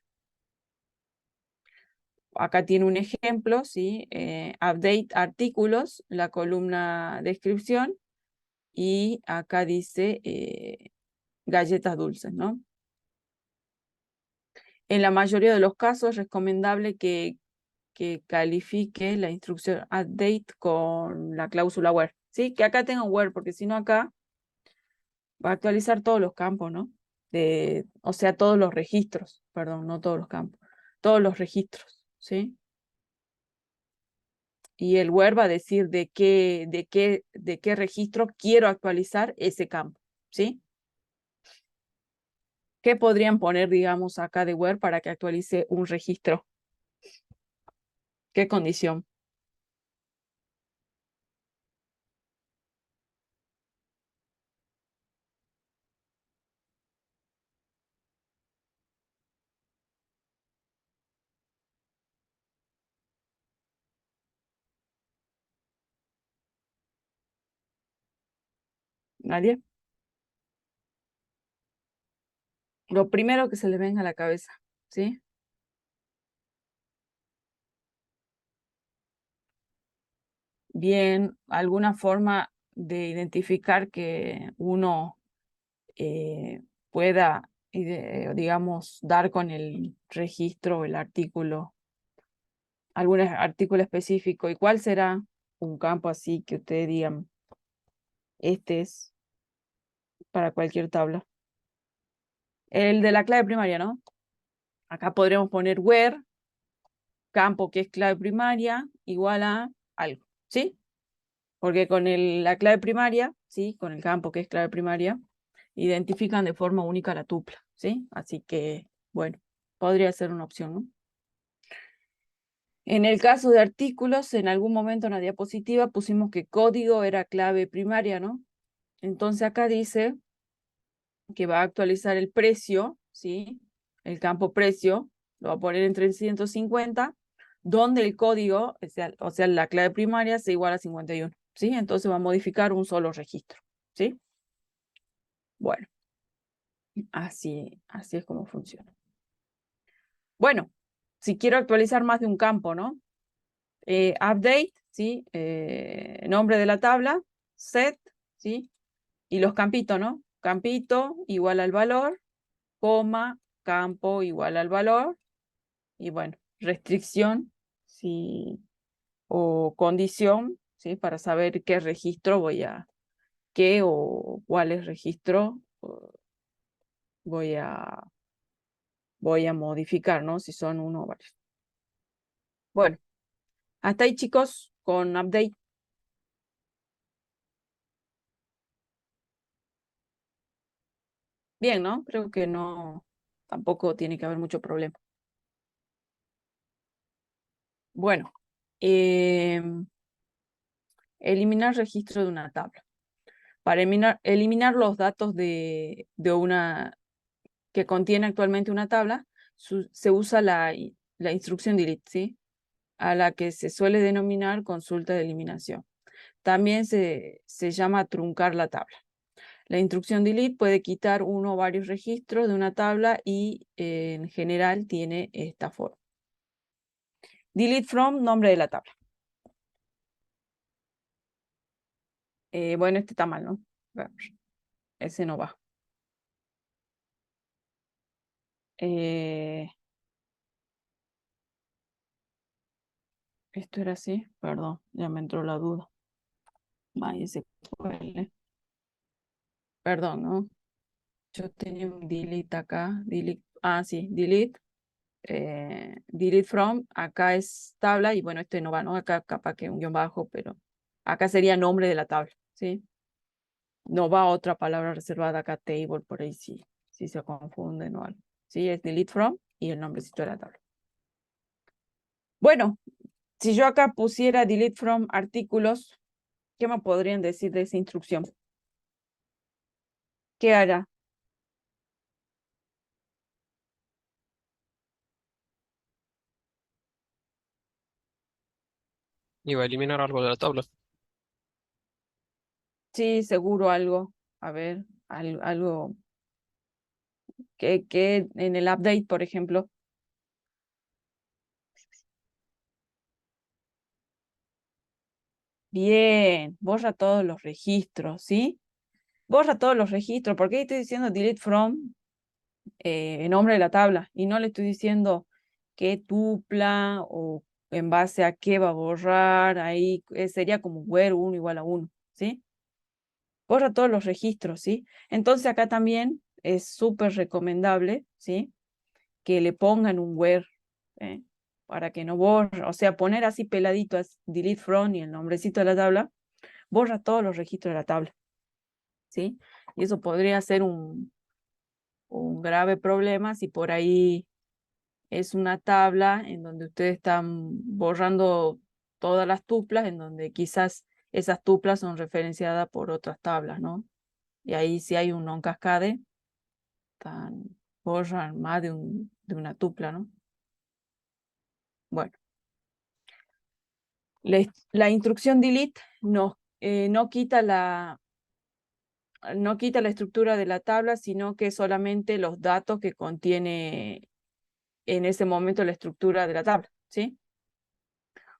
Acá tiene un ejemplo, ¿sí? Update artículos, la columna descripción, y acá dice galletas dulces, ¿no? En la mayoría de los casos es recomendable que que califique la instrucción update con la cláusula where. ¿Sí? Que acá tenga where, porque si no acá va a actualizar todos los campos, ¿no? O sea, todos los registros, perdón, no todos los campos, todos los registros, ¿sí? Y el where va a decir de qué registro quiero actualizar ese campo, ¿sí? ¿Qué podrían poner, digamos, acá de where para que actualice un registro? ¿Qué condición? ¿Nadie? Lo primero que se le venga a la cabeza, ¿sí? Bien, alguna forma de identificar que uno pueda, digamos, dar con el registro o el artículo, algún artículo específico. ¿Y cuál será un campo así que ustedes digan, este es para cualquier tabla? El de la clave primaria, ¿no? Acá podríamos poner where, campo que es clave primaria, igual a algo, ¿sí? Porque con la clave primaria, ¿sí? Con el campo que es clave primaria, identifican de forma única la tupla, ¿sí? Así que, bueno, podría ser una opción, ¿no? En el caso de artículos, en algún momento en la diapositiva pusimos que código era clave primaria, ¿no? Entonces acá dice que va a actualizar el precio, ¿sí? El campo precio, lo va a poner en 350, donde el código, o sea, la clave primaria sea igual a 51, ¿sí? Entonces va a modificar un solo registro, ¿sí? Bueno, así es como funciona. Bueno, si quiero actualizar más de un campo, ¿no? Update, ¿sí? Nombre de la tabla, set, ¿sí? Y los campitos, ¿no? Campito igual al valor, coma, campo igual al valor, y bueno, restricción, ¿sí? O condición, ¿sí? Para saber qué registro qué o cuáles registros voy a modificar, ¿no? Si son uno o varios. Bueno, hasta ahí, chicos, con update. Bien, ¿no? Creo que no, tampoco tiene que haber mucho problema. Bueno, eliminar registro de una tabla. Para eliminar los datos de una que contiene actualmente una tabla, se usa la instrucción delete, ¿sí? A la que se suele denominar consulta de eliminación. También se llama truncar la tabla. La instrucción delete puede quitar uno o varios registros de una tabla y en general tiene esta forma. Delete from, nombre de la tabla. Bueno, este está mal, ¿no? Ese no va. Esto era así, perdón, ya me entró la duda. Ay, ese fue perdón, ¿no? Yo tenía un delete acá, delete, sí, delete, delete from, acá es tabla y bueno, este no va, ¿no? Acá capaz que un guión bajo, pero acá sería nombre de la tabla, ¿sí? No va otra palabra reservada acá, table, por ahí sí, si se confunden o algo. Sí, es delete from y el nombrecito de la tabla. Bueno, si yo acá pusiera delete from artículos, ¿qué me podrían decir de esa instrucción? ¿Qué hará? Iba a eliminar algo de la tabla. Sí, seguro algo. A ver, algo que en el update, por ejemplo. Bien, borra todos los registros, ¿sí? Borra todos los registros. ¿Por qué estoy diciendo delete from en nombre de la tabla? Y no le estoy diciendo qué tupla o en base a qué va a borrar, ahí sería como where 1 igual a 1, ¿sí? Borra todos los registros, ¿sí? Entonces acá también es súper recomendable, ¿sí? Que le pongan un where, ¿eh? Para que no borre, o sea, poner así peladito, delete from y el nombrecito de la tabla, borra todos los registros de la tabla, ¿sí? Y eso podría ser un grave problema si por ahí es una tabla en donde ustedes están borrando todas las tuplas, en donde quizás esas tuplas son referenciadas por otras tablas, ¿no? Y ahí si hay un non-cascade, borran más de una tupla, ¿no? Bueno. La instrucción delete no quita la estructura de la tabla, sino que solamente los datos que contiene en ese momento la estructura de la tabla, ¿sí?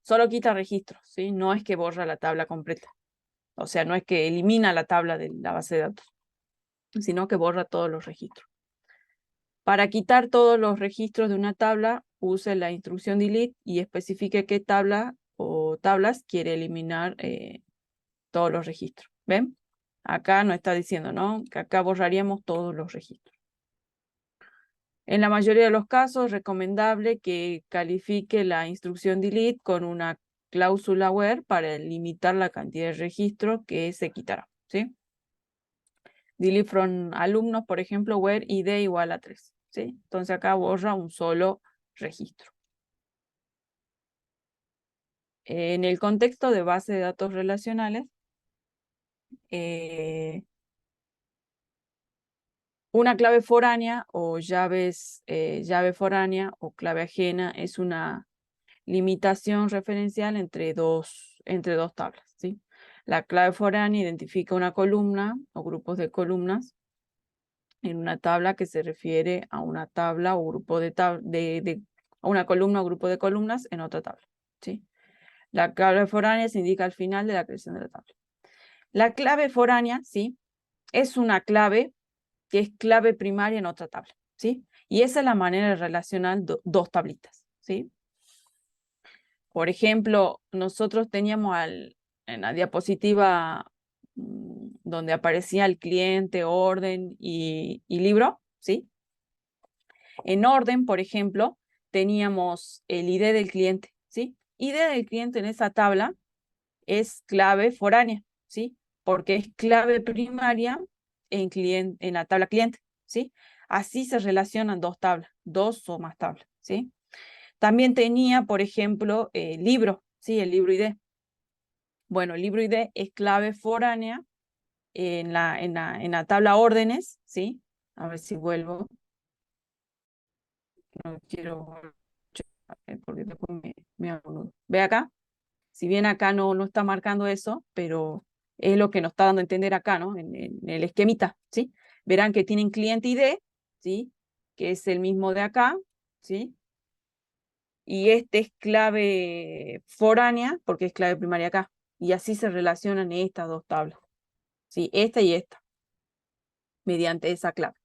Solo quita registros, ¿sí? No es que borra la tabla completa. O sea, no es que elimina la tabla de la base de datos, sino que borra todos los registros. Para quitar todos los registros de una tabla, use la instrucción delete y especifique qué tabla o tablas quiere eliminar todos los registros. ¿Ven? Acá no está diciendo, ¿no? Que acá borraríamos todos los registros. En la mayoría de los casos es recomendable que califique la instrucción delete con una cláusula where para limitar la cantidad de registros que se quitará, ¿sí? Delete from alumnos, por ejemplo, where id igual a 3, ¿sí? Entonces acá borra un solo registro. En el contexto de base de datos relacionales, una clave foránea o llave foránea o clave ajena es una limitación referencial entre dos tablas, ¿sí? La clave foránea identifica una columna o grupos de columnas en una tabla que se refiere a una tabla o grupo a una columna o grupo de columnas en otra tabla, ¿sí? La clave foránea se indica al final de la creación de la tabla. La clave foránea, ¿sí? Es una clave que es clave primaria en otra tabla, ¿sí? Y esa es la manera de relacionar dos tablitas, ¿sí? Por ejemplo, nosotros teníamos en la diapositiva donde aparecía el cliente, orden y libro, ¿sí? En orden, por ejemplo, teníamos el ID del cliente, ¿sí? ID del cliente en esa tabla es clave foránea, ¿sí? Porque es clave primaria en la tabla cliente, ¿sí? Así se relacionan dos tablas, dos o más tablas, ¿sí? También tenía, por ejemplo, libro, ¿sí? El libro ID. Bueno, el libro ID es clave foránea en la tabla órdenes, ¿sí? A ver si vuelvo. No quiero, porque después me hago nudo. Ve acá, si bien acá no está marcando eso, pero es lo que nos está dando a entender acá, ¿no? En el esquemita, ¿sí? Verán que tienen cliente ID, ¿sí? Que es el mismo de acá, ¿sí? Y este es clave foránea, porque es clave primaria acá. Y así se relacionan estas dos tablas, ¿sí? Esta y esta, mediante esa clave.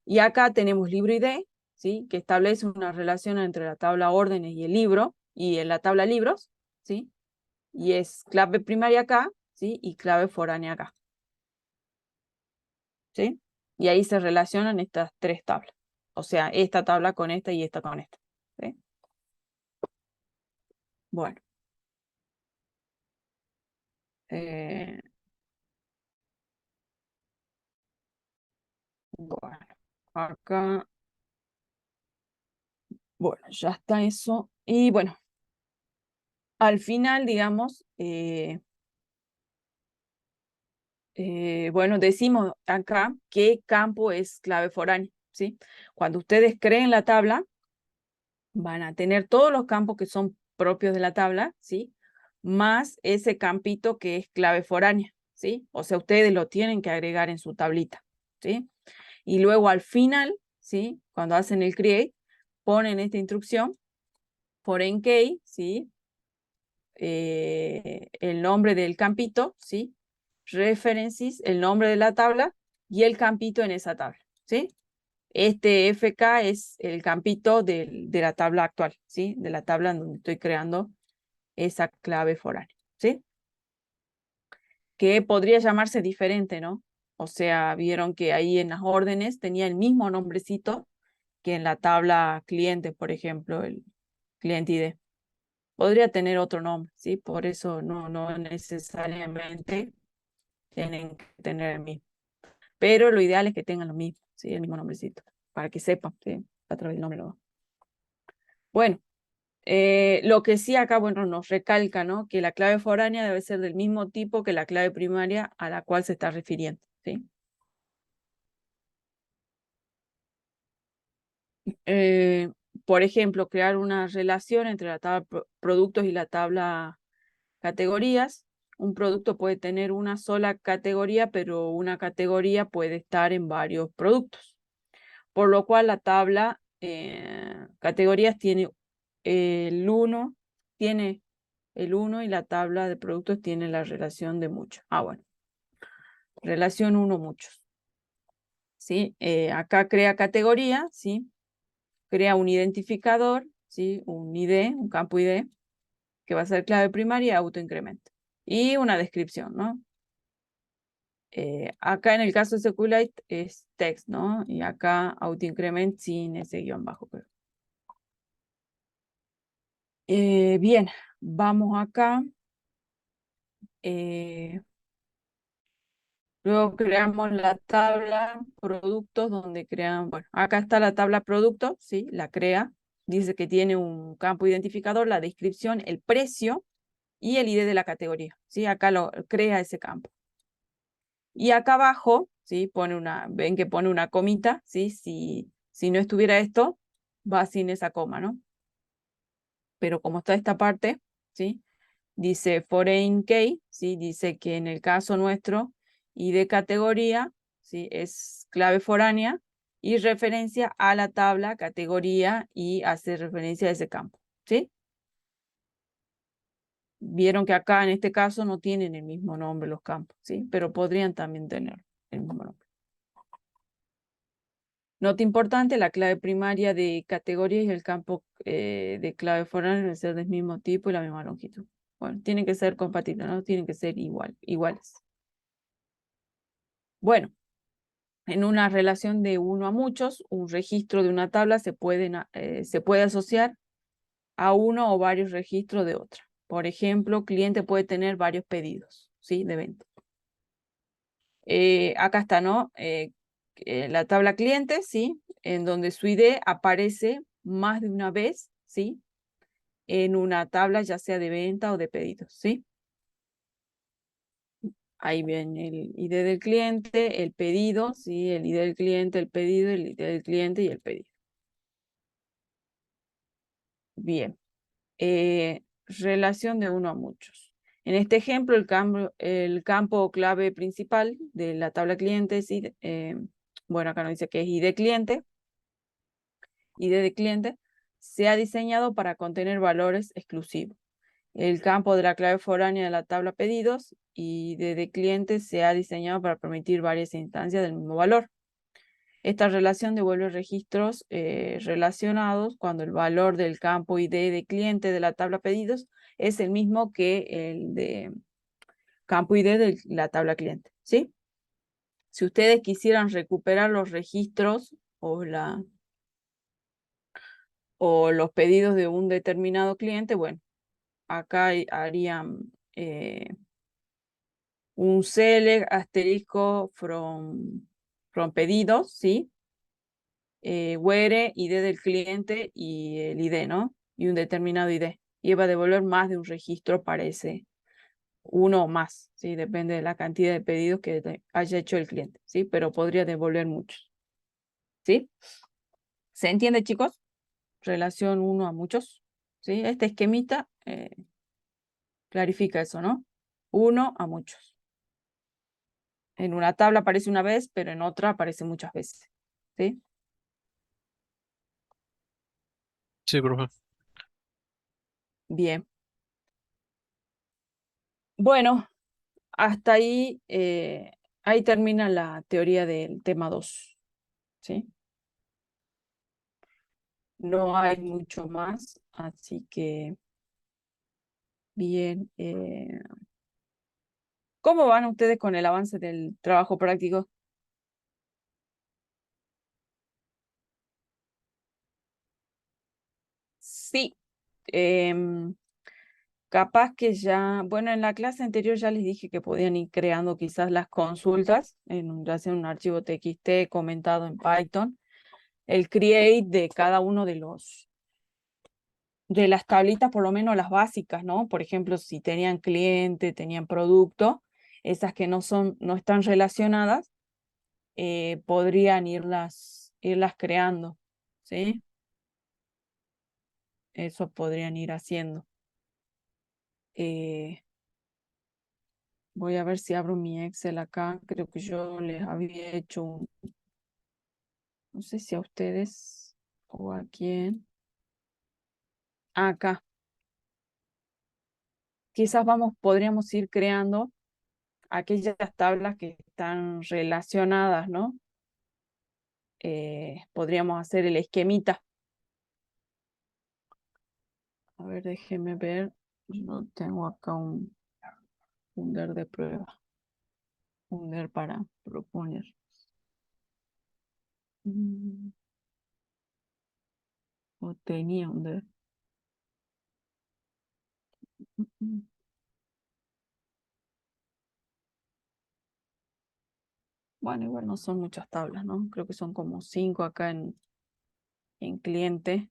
Y acá tenemos libro ID, ¿sí? Que establece una relación entre la tabla órdenes y el libro, y en la tabla libros, ¿sí? Y es clave primaria acá, ¿sí? Y clave foránea acá, ¿sí? Y ahí se relacionan estas tres tablas. O sea, esta tabla con esta y esta con esta, ¿sí? Bueno. Bueno, acá, bueno, ya está eso. Y bueno, al final, digamos, bueno, decimos acá qué campo es clave foránea, ¿sí? Cuando ustedes creen la tabla, van a tener todos los campos que son propios de la tabla, ¿sí? Más ese campito que es clave foránea, ¿sí? O sea, ustedes lo tienen que agregar en su tablita, ¿sí? Y luego al final, ¿sí? Cuando hacen el create, ponen esta instrucción, foreign key, ¿sí? El nombre del campito, ¿sí? References, el nombre de la tabla y el campito en esa tabla, ¿sí? Este FK es el campito de la tabla actual, ¿sí? De la tabla en donde estoy creando esa clave foránea, ¿sí? Que podría llamarse diferente, ¿no? O sea, vieron que ahí en las órdenes tenía el mismo nombrecito que en la tabla cliente, por ejemplo, el cliente ID. Podría tener otro nombre, ¿sí? Por eso no necesariamente tienen que tener el mismo. Pero lo ideal es que tengan lo mismo, ¿sí? El mismo nombrecito, para que sepan, ¿sí? A través del nombre. Bueno, lo que sí acá, bueno, nos recalca, ¿no? Que la clave foránea debe ser del mismo tipo que la clave primaria a la cual se está refiriendo, ¿sí? Por ejemplo, crear una relación entre la tabla productos y la tabla categorías. Un producto puede tener una sola categoría, pero una categoría puede estar en varios productos. Por lo cual la tabla categorías tiene el 1, y la tabla de productos tiene la relación de muchos. Bueno, relación 1 muchos. ¿Sí? Acá crea categoría, ¿sí? Crea un identificador, ¿sí? Un ID, un campo ID, que va a ser clave primaria, autoincremento. Y una descripción, ¿no? Acá en el caso de SQLite es text, ¿no? Y acá autoincrement sin ese guión bajo. Bien, vamos acá. Luego creamos la tabla productos donde crean, bueno, acá está la tabla productos, ¿sí? La crea. Dice que tiene un campo identificador, la descripción, el precio y el ID de la categoría, ¿sí? Acá lo crea ese campo. Y acá abajo, ¿sí? Ven que pone una comita, ¿sí? Si no estuviera esto, va sin esa coma, ¿no? Pero como está esta parte, ¿sí? Dice foreign key, ¿sí? Dice que en el caso nuestro, ID categoría, ¿sí? Es clave foránea y referencia a la tabla, categoría y hace referencia a ese campo, ¿sí? Vieron que acá en este caso no tienen el mismo nombre los campos, ¿sí? Pero podrían también tener el mismo nombre. Nota importante, la clave primaria de categoría y el campo de clave foránea deben ser del mismo tipo y la misma longitud. Bueno, tienen que ser compatibles, ¿no? Tienen que ser iguales. Bueno, en una relación de uno a muchos, un registro de una tabla se puede asociar a uno o varios registros de otra. Por ejemplo, cliente puede tener varios pedidos, ¿sí? De venta. Acá está, ¿no? La tabla cliente, ¿sí? En donde su ID aparece más de una vez, ¿sí? En una tabla ya sea de venta o de pedidos, ¿sí? Ahí viene el ID del cliente, el pedido, ¿sí? El ID del cliente, el pedido, el ID del cliente y el pedido. Bien. Relación de uno a muchos. En este ejemplo, el campo clave principal de la tabla cliente es bueno, acá nos dice que es ID cliente. ID de cliente se ha diseñado para contener valores exclusivos. El campo de la clave foránea de la tabla pedidos y de cliente se ha diseñado para permitir varias instancias del mismo valor. Esta relación devuelve registros relacionados cuando el valor del campo ID de cliente de la tabla pedidos es el mismo que el de campo ID de la tabla cliente, ¿sí? Si ustedes quisieran recuperar los registros o los pedidos de un determinado cliente, bueno, acá harían un select asterisco from pedidos, ¿sí? Where, ID del cliente y el ID, ¿no? Y un determinado ID. Y va a devolver más de un registro para ese uno o más, ¿sí? Depende de la cantidad de pedidos que haya hecho el cliente, ¿sí? Pero podría devolver muchos, ¿sí? ¿Se entiende, chicos? Relación uno a muchos, ¿sí? Este esquemita clarifica eso, ¿no? Uno a muchos. En una tabla aparece una vez, pero en otra aparece muchas veces, ¿sí? Sí, profe. Bien. Bueno, hasta ahí, ahí termina la teoría del tema 2, ¿sí? no hay mucho más, así que bien. ¿Cómo van ustedes con el avance del trabajo práctico? Sí, capaz que ya, bueno, en la clase anterior ya les dije que podían ir creando quizás las consultas, ya sea un archivo TXT comentado en Python, el create de cada uno de las tablitas, por lo menos las básicas, ¿no? Por ejemplo, si tenían cliente, tenían producto, esas que no están relacionadas, podrían irlas creando, ¿sí? Eso podrían ir haciendo. Voy a ver si abro mi Excel acá. Creo que yo les había hecho no sé si a ustedes o a quién. Acá. Quizás podríamos ir creando aquellas tablas que están relacionadas, ¿no? Podríamos hacer el esquemita. A ver, déjenme ver. Yo tengo acá un der de prueba. Un der para proponer. O tenía un der. Bueno, igual no son muchas tablas, ¿no? Creo que son como 5 acá en cliente.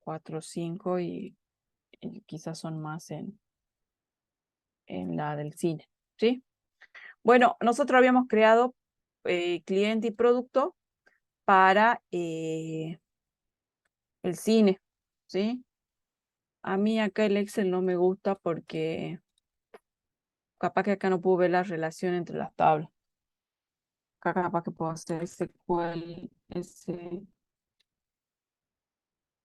4 o 5 y quizás son más en la del cine, ¿sí? Bueno, nosotros habíamos creado cliente y producto para el cine, ¿sí? A mí acá el Excel no me gusta porque capaz que acá no puedo ver la relación entre las tablas. Acá capaz que puedo hacer SQL,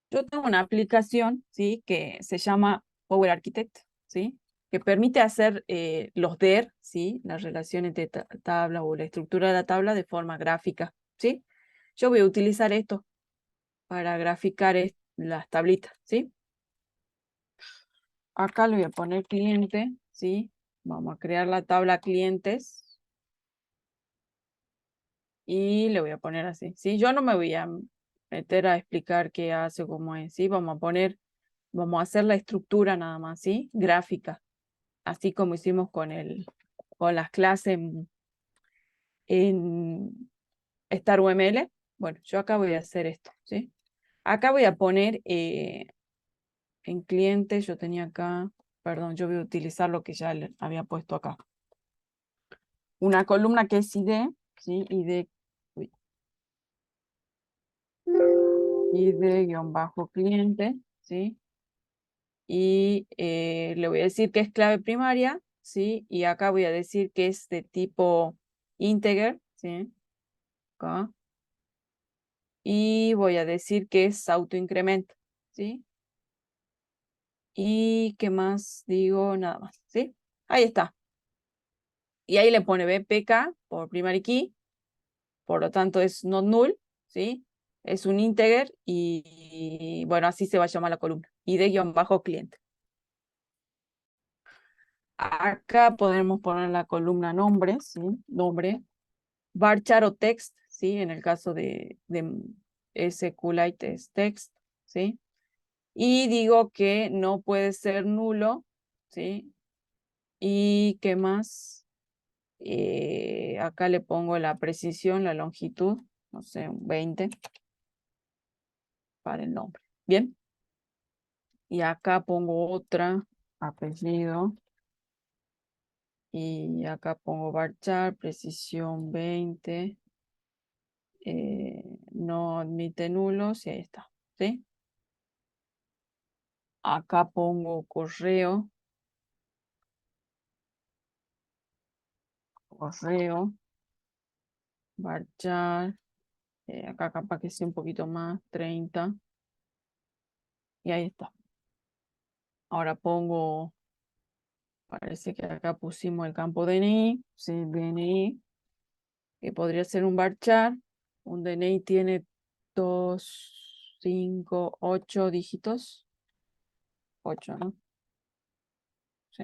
Yo tengo una aplicación, ¿sí? Que se llama Power Architect, ¿sí? Que permite hacer los DER, ¿sí? Las relaciones de tabla o la estructura de la tabla de forma gráfica, ¿sí? Yo voy a utilizar esto para graficar las tablitas, ¿sí? Acá le voy a poner cliente, ¿sí? Vamos a crear la tabla clientes y le voy a poner así, ¿sí? Yo no me voy a meter a explicar qué hace o cómo es, ¿sí? Vamos a hacer la estructura nada más, ¿sí? Gráfica, así como hicimos con las clases en StarUML. Bueno, yo acá voy a hacer esto, ¿sí? Acá voy a poner en cliente, yo tenía acá, perdón, yo voy a utilizar lo que ya le había puesto acá. Una columna que es ID, ¿sí? Uy. ID-cliente, ¿sí? Y le voy a decir que es clave primaria, ¿sí? Y acá voy a decir que es de tipo integer, ¿sí? Acá. Y voy a decir que es autoincremento, ¿sí? Y ¿qué más digo? Nada más, ¿sí? Ahí está. Y ahí le pone BPK por primary key, por lo tanto es not null, ¿sí? Es un integer y bueno, así se va a llamar la columna. ID-cliente. Acá podemos poner la columna nombre, ¿sí? Nombre. Varchar o text, ¿sí? En el caso de SQLite es text, ¿sí? Y digo que no puede ser nulo, ¿sí? ¿Y qué más? Acá le pongo la precisión, la longitud, no sé, un 20 para el nombre. ¿Bien? Y acá pongo otra, apellido. Y acá pongo varchar, precisión 20. No admite nulos y ahí está, ¿sí? Acá pongo correo, varchar, acá capaz que sea un poquito más, 30, y ahí está. Ahora pongo, parece que acá pusimos el campo DNI, sí, DNI, que podría ser un varchar, Un DNI tiene 2, 5, 8 dígitos. 8, ¿no? Sí.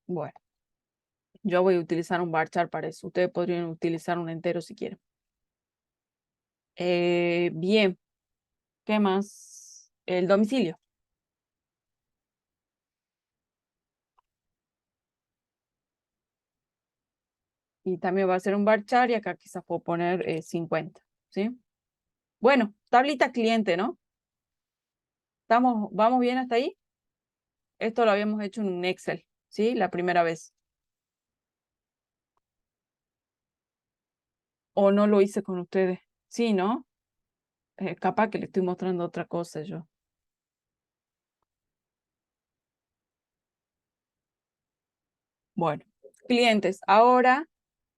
Bueno, yo voy a utilizar un varchar para eso. Ustedes podrían utilizar un entero si quieren. Bien. ¿Qué más? El domicilio. Y también va a ser un varchar y acá quizás puedo poner 50, ¿sí? Bueno, tablita cliente, ¿no? ¿Vamos bien hasta ahí? Esto lo habíamos hecho en un Excel, ¿sí? La primera vez. ¿O no lo hice con ustedes? Sí, ¿no? Capaz que le estoy mostrando otra cosa yo. Bueno, clientes. Ahora,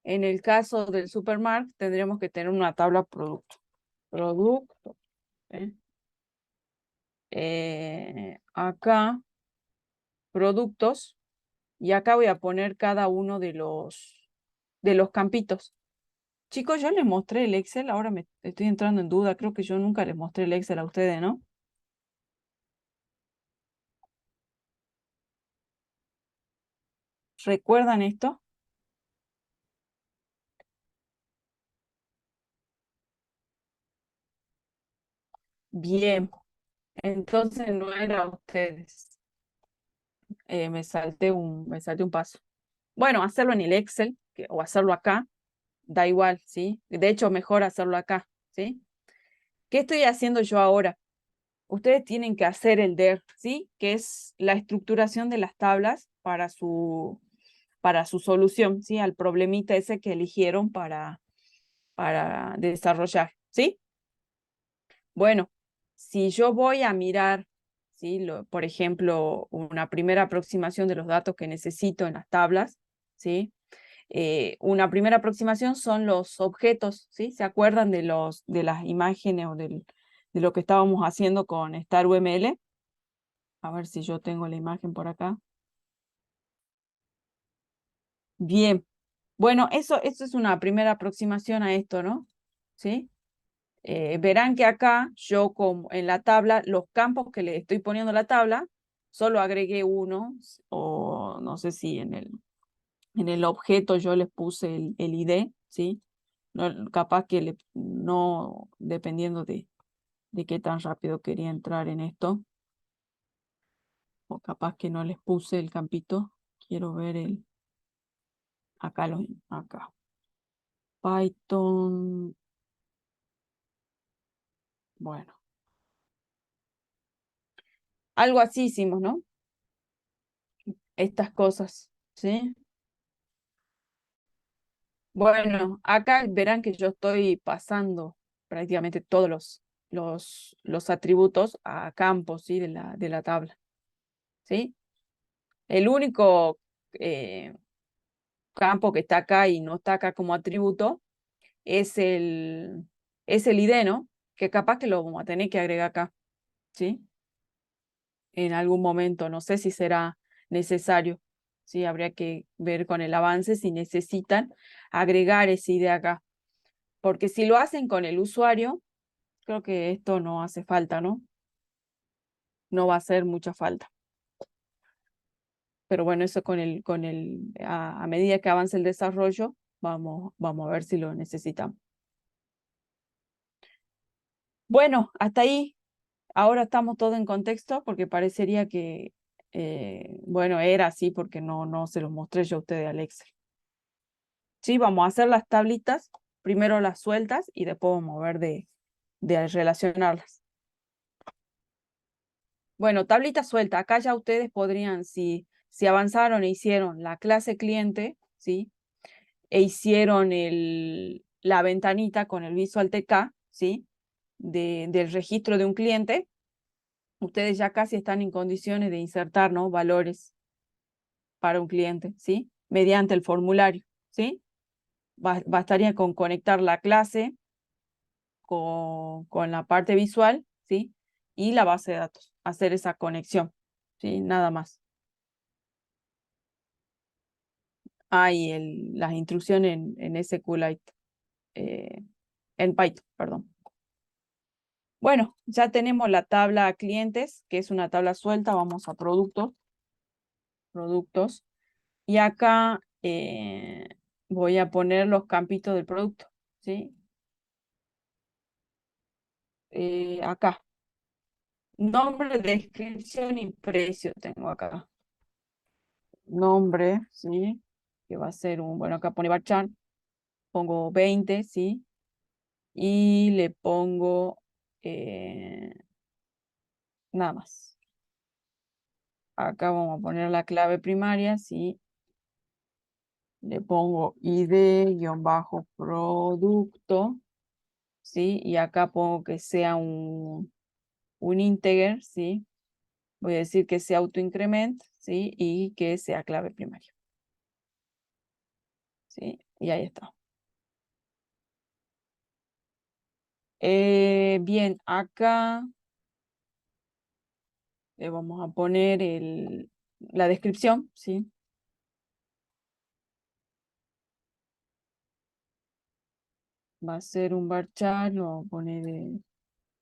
en el caso del supermarket, tendríamos que tener una tabla producto. Producto. ¿eh? Acá, productos. Y acá voy a poner cada uno de los campitos. Chicos, yo les mostré el Excel, ahora me estoy entrando en duda. Creo que yo nunca les mostré el Excel a ustedes, ¿no? ¿Recuerdan esto? Bien, entonces no era ustedes. Me salté un paso. Bueno, hacerlo en el Excel o hacerlo acá, da igual, ¿sí? De hecho, mejor hacerlo acá, ¿sí? ¿Qué estoy haciendo yo ahora? Ustedes tienen que hacer el DER, ¿sí? Que es la estructuración de las tablas para su solución, ¿sí? Al problemita ese que eligieron para desarrollar, ¿sí? Bueno, si yo voy a mirar, ¿sí? Por ejemplo, una primera aproximación de los datos que necesito en las tablas, ¿sí? Una primera aproximación son los objetos, ¿sí? ¿Se acuerdan de las imágenes o de lo que estábamos haciendo con StarUML? A ver si yo tengo la imagen por acá. Bien. Bueno, eso es una primera aproximación a esto, ¿no? ¿Sí? Verán que acá yo como en la tabla, los campos que le estoy poniendo a la tabla, solo agregué uno, o no sé si en el objeto yo les puse el ID, ¿sí? No, capaz que no, dependiendo de qué tan rápido quería entrar en esto, o capaz que no les puse el campito. Quiero ver acá. Python, bueno. Algo así hicimos, ¿no? Estas cosas, ¿sí? Bueno, acá verán que yo estoy pasando prácticamente todos los atributos a campos, ¿sí? de la tabla, ¿sí? El único campo que está acá y no está acá como atributo es el ID, ¿no? Que capaz que lo vamos a tener que agregar acá, ¿sí? En algún momento, no sé si será necesario, ¿sí? Habría que ver con el avance si necesitan agregar ese ID acá. Porque si lo hacen con el usuario, creo que esto no hace falta, ¿no? No va a hacer mucha falta. Pero bueno, eso a medida que avance el desarrollo, vamos a ver si lo necesitamos. Bueno, hasta ahí. Ahora estamos todo en contexto porque parecería que, bueno, era así porque no se los mostré yo a ustedes al Excel. Sí, vamos a hacer las tablitas, primero las sueltas y después vamos a ver de relacionarlas. Bueno, tablita suelta. Acá ya ustedes podrían, si avanzaron e hicieron la clase cliente, ¿sí? E hicieron la ventanita con el Visual TK, ¿sí? Del registro de un cliente, ustedes ya casi están en condiciones de insertar, ¿no? Valores para un cliente, ¿sí? Mediante el formulario, ¿sí? Bastaría con conectar la clase con la parte visual, ¿sí? Y la base de datos, hacer esa conexión, ¿sí? Nada más. Hay las instrucciones en SQLite en Python, perdón. Bueno, ya tenemos la tabla clientes, que es una tabla suelta. Vamos a productos. Productos. Y acá voy a poner los campitos del producto, ¿sí? Acá. Nombre, descripción y precio tengo acá. Nombre, ¿sí? Que va a ser un, bueno, acá pone varchar. Pongo 20, ¿sí? Y le pongo nada más. Acá vamos a poner la clave primaria, ¿sí? Le pongo id-producto, ¿sí? Y acá pongo que sea un integer, ¿sí? Voy a decir que sea autoincrement, ¿sí? Y que sea clave primaria. ¿Sí? Y ahí está. Bien, acá le vamos a poner la descripción, ¿sí? Va a ser un varchar, lo voy a poner,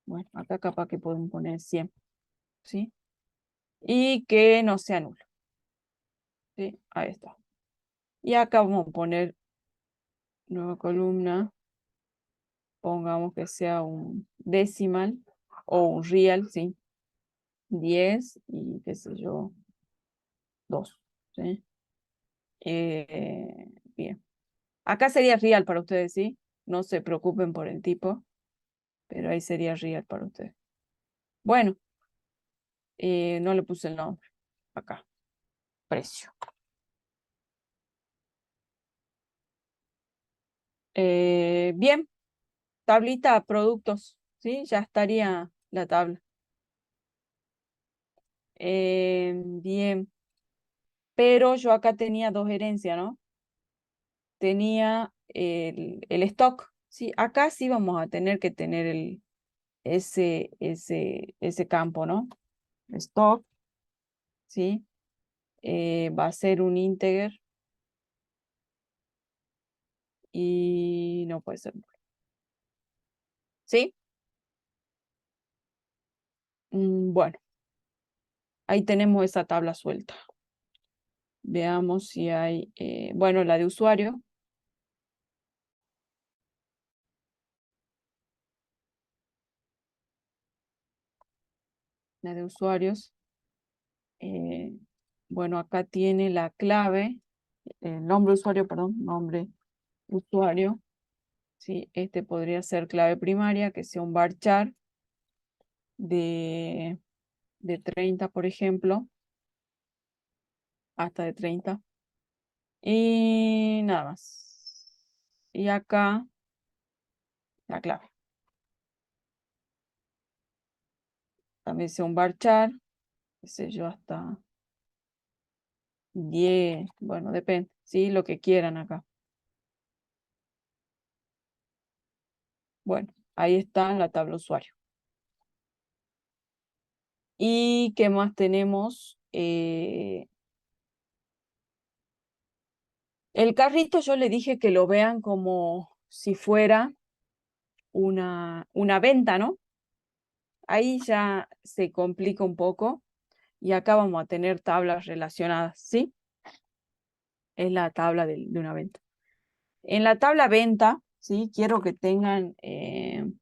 bueno, acá capaz que podemos poner 100, ¿sí? Y que no sea nulo, ¿sí? Ahí está. Y acá vamos a poner nueva columna, pongamos que sea un decimal o un real, ¿sí? 10 y qué sé yo, 2, ¿sí? Bien. Acá sería real para ustedes, ¿sí? No se preocupen por el tipo, pero ahí sería real para ustedes. Bueno, no le puse el nombre. Acá, precio. Bien, tablita productos, ¿sí? Ya estaría la tabla. Bien, pero yo acá tenía dos herencias, ¿no? Tenía el stock, ¿sí? Acá sí vamos a tener que tener ese campo, ¿no? Stock, ¿sí? Va a ser un integer y no puede ser. ¿Sí? Bueno, ahí tenemos esa tabla suelta. Veamos si hay, bueno, la de usuario. La de usuarios. Bueno, acá tiene la clave, nombre usuario, perdón, nombre usuario. Sí, este podría ser clave primaria, que sea un varchar de 30, por ejemplo, hasta de 30. Y nada más. Y acá la clave. También sea un varchar, qué sé yo, hasta 10, bueno, depende, ¿sí? Lo que quieran acá. Bueno, ahí está la tabla usuario. ¿Y qué más tenemos? El carrito yo le dije que lo vean como si fuera una venta, ¿no? Ahí ya se complica un poco y acá vamos a tener tablas relacionadas, ¿sí? Es la tabla de una venta. En la tabla venta, ¿sí? Quiero que tengan en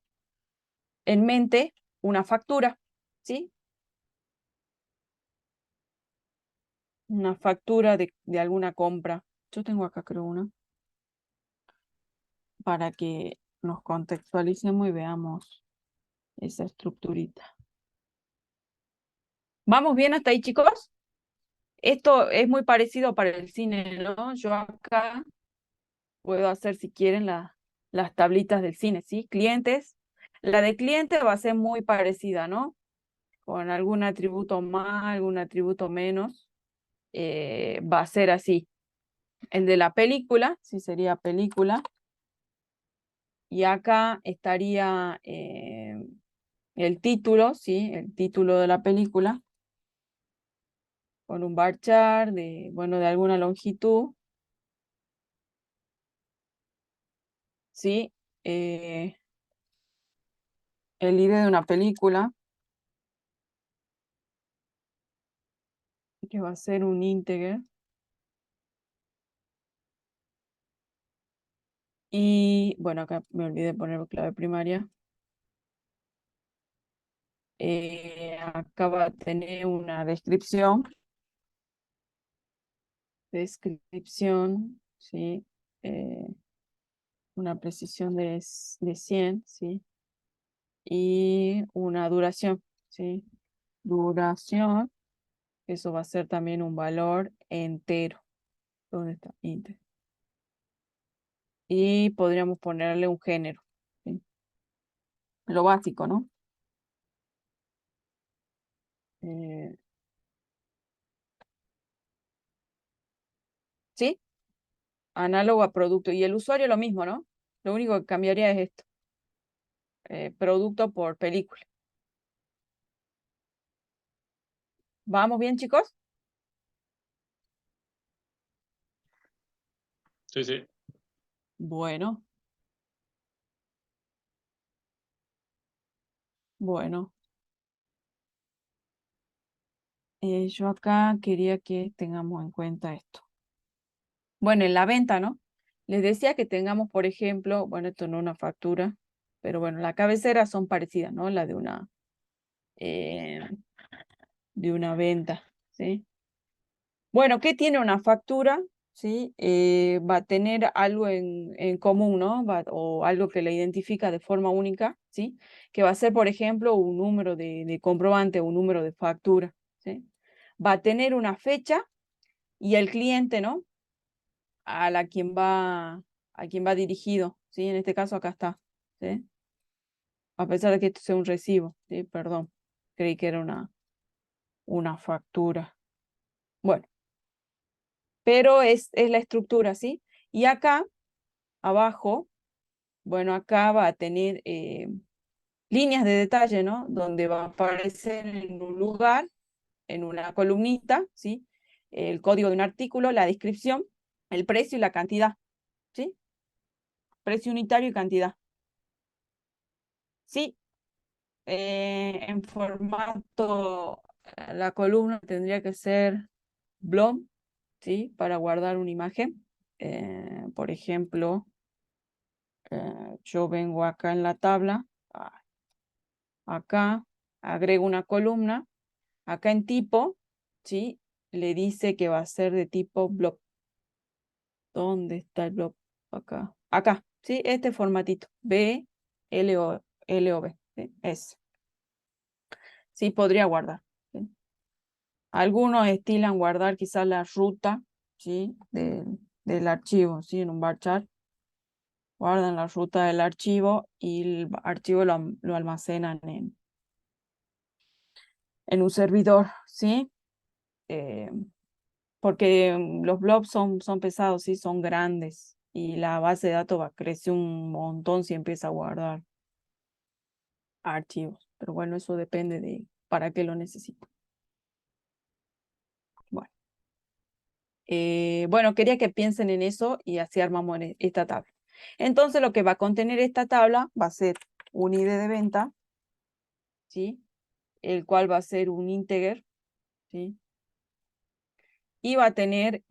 mente una factura, ¿sí? Una factura de alguna compra. Yo tengo acá creo una. Para que nos contextualicemos y veamos esa estructurita. ¿Vamos bien hasta ahí, chicos? Esto es muy parecido para el cine, ¿no? Yo acá puedo hacer, si quieren, las tablitas del cine, ¿sí? Clientes. La de cliente va a ser muy parecida, ¿no? Con algún atributo más, algún atributo menos. Va a ser así. El de la película, sí sería película. Y acá estaría el título, ¿sí? El título de la película. Con un varchar de, bueno, de alguna longitud. ¿Sí? el ID de una película, que va a ser un integer. Y bueno, acá me olvidé poner clave primaria. Acá va a tener una descripción. Descripción, ¿sí? Una precisión de 100, ¿sí? Y una duración, ¿sí? Duración, eso va a ser también un valor entero. ¿Dónde está? Íntegro. Y podríamos ponerle un género, ¿sí? Lo básico, ¿no? ¿Sí? Análogo a producto. Y el usuario lo mismo, ¿no? Lo único que cambiaría es esto. Producto por película. ¿Vamos bien, chicos? Sí, sí. Bueno. Bueno. Yo acá quería que tengamos en cuenta esto. Bueno, en la venta, ¿no? Les decía que tengamos, por ejemplo, bueno, esto no es una factura, pero bueno, las cabeceras son parecidas, ¿no? La de una venta, ¿sí? Bueno, ¿qué tiene una factura? ¿Sí? Va a tener algo en común, ¿no? O algo que la identifica de forma única, ¿sí? Que va a ser, por ejemplo, un número de comprobante, un número de factura, ¿sí? Va a tener una fecha y el cliente, ¿no? A quien va dirigido, ¿sí? En este caso acá está, ¿sí? A pesar de que esto sea un recibo, ¿sí? Perdón, creí que era una factura. Bueno, pero es la estructura, ¿sí? Y acá, abajo, bueno, acá va a tener líneas de detalle, ¿no? Donde va a aparecer en un lugar, en una columnita, ¿sí? El código de un artículo, la descripción, el precio y la cantidad, ¿sí? Precio unitario y cantidad. Sí, en formato, la columna tendría que ser blob, ¿sí? Para guardar una imagen. Por ejemplo, yo vengo acá en la tabla, acá agrego una columna, acá en tipo, ¿sí? Le dice que va a ser de tipo blob. ¿Dónde está el blob? Acá. Acá, ¿sí? Este formatito. B, L, O, L, O, B. ¿Sí? Es. Sí, podría guardar. ¿Sí? Algunos estilan guardar quizás la ruta, ¿sí? Del archivo, ¿sí? En un varchar. Guardan la ruta del archivo y el archivo lo almacenan en un servidor, ¿sí? Eh, porque los blobs son pesados, ¿sí? Son grandes y la base de datos va a crecer un montón si empieza a guardar archivos. Pero bueno, eso depende de para qué lo necesito. Bueno. Bueno, quería que piensen en eso y así armamos esta tabla. Entonces, lo que va a contener esta tabla va a ser un ID de venta, ¿sí? El cual va a ser un integer, ¿sí? Y va a tener,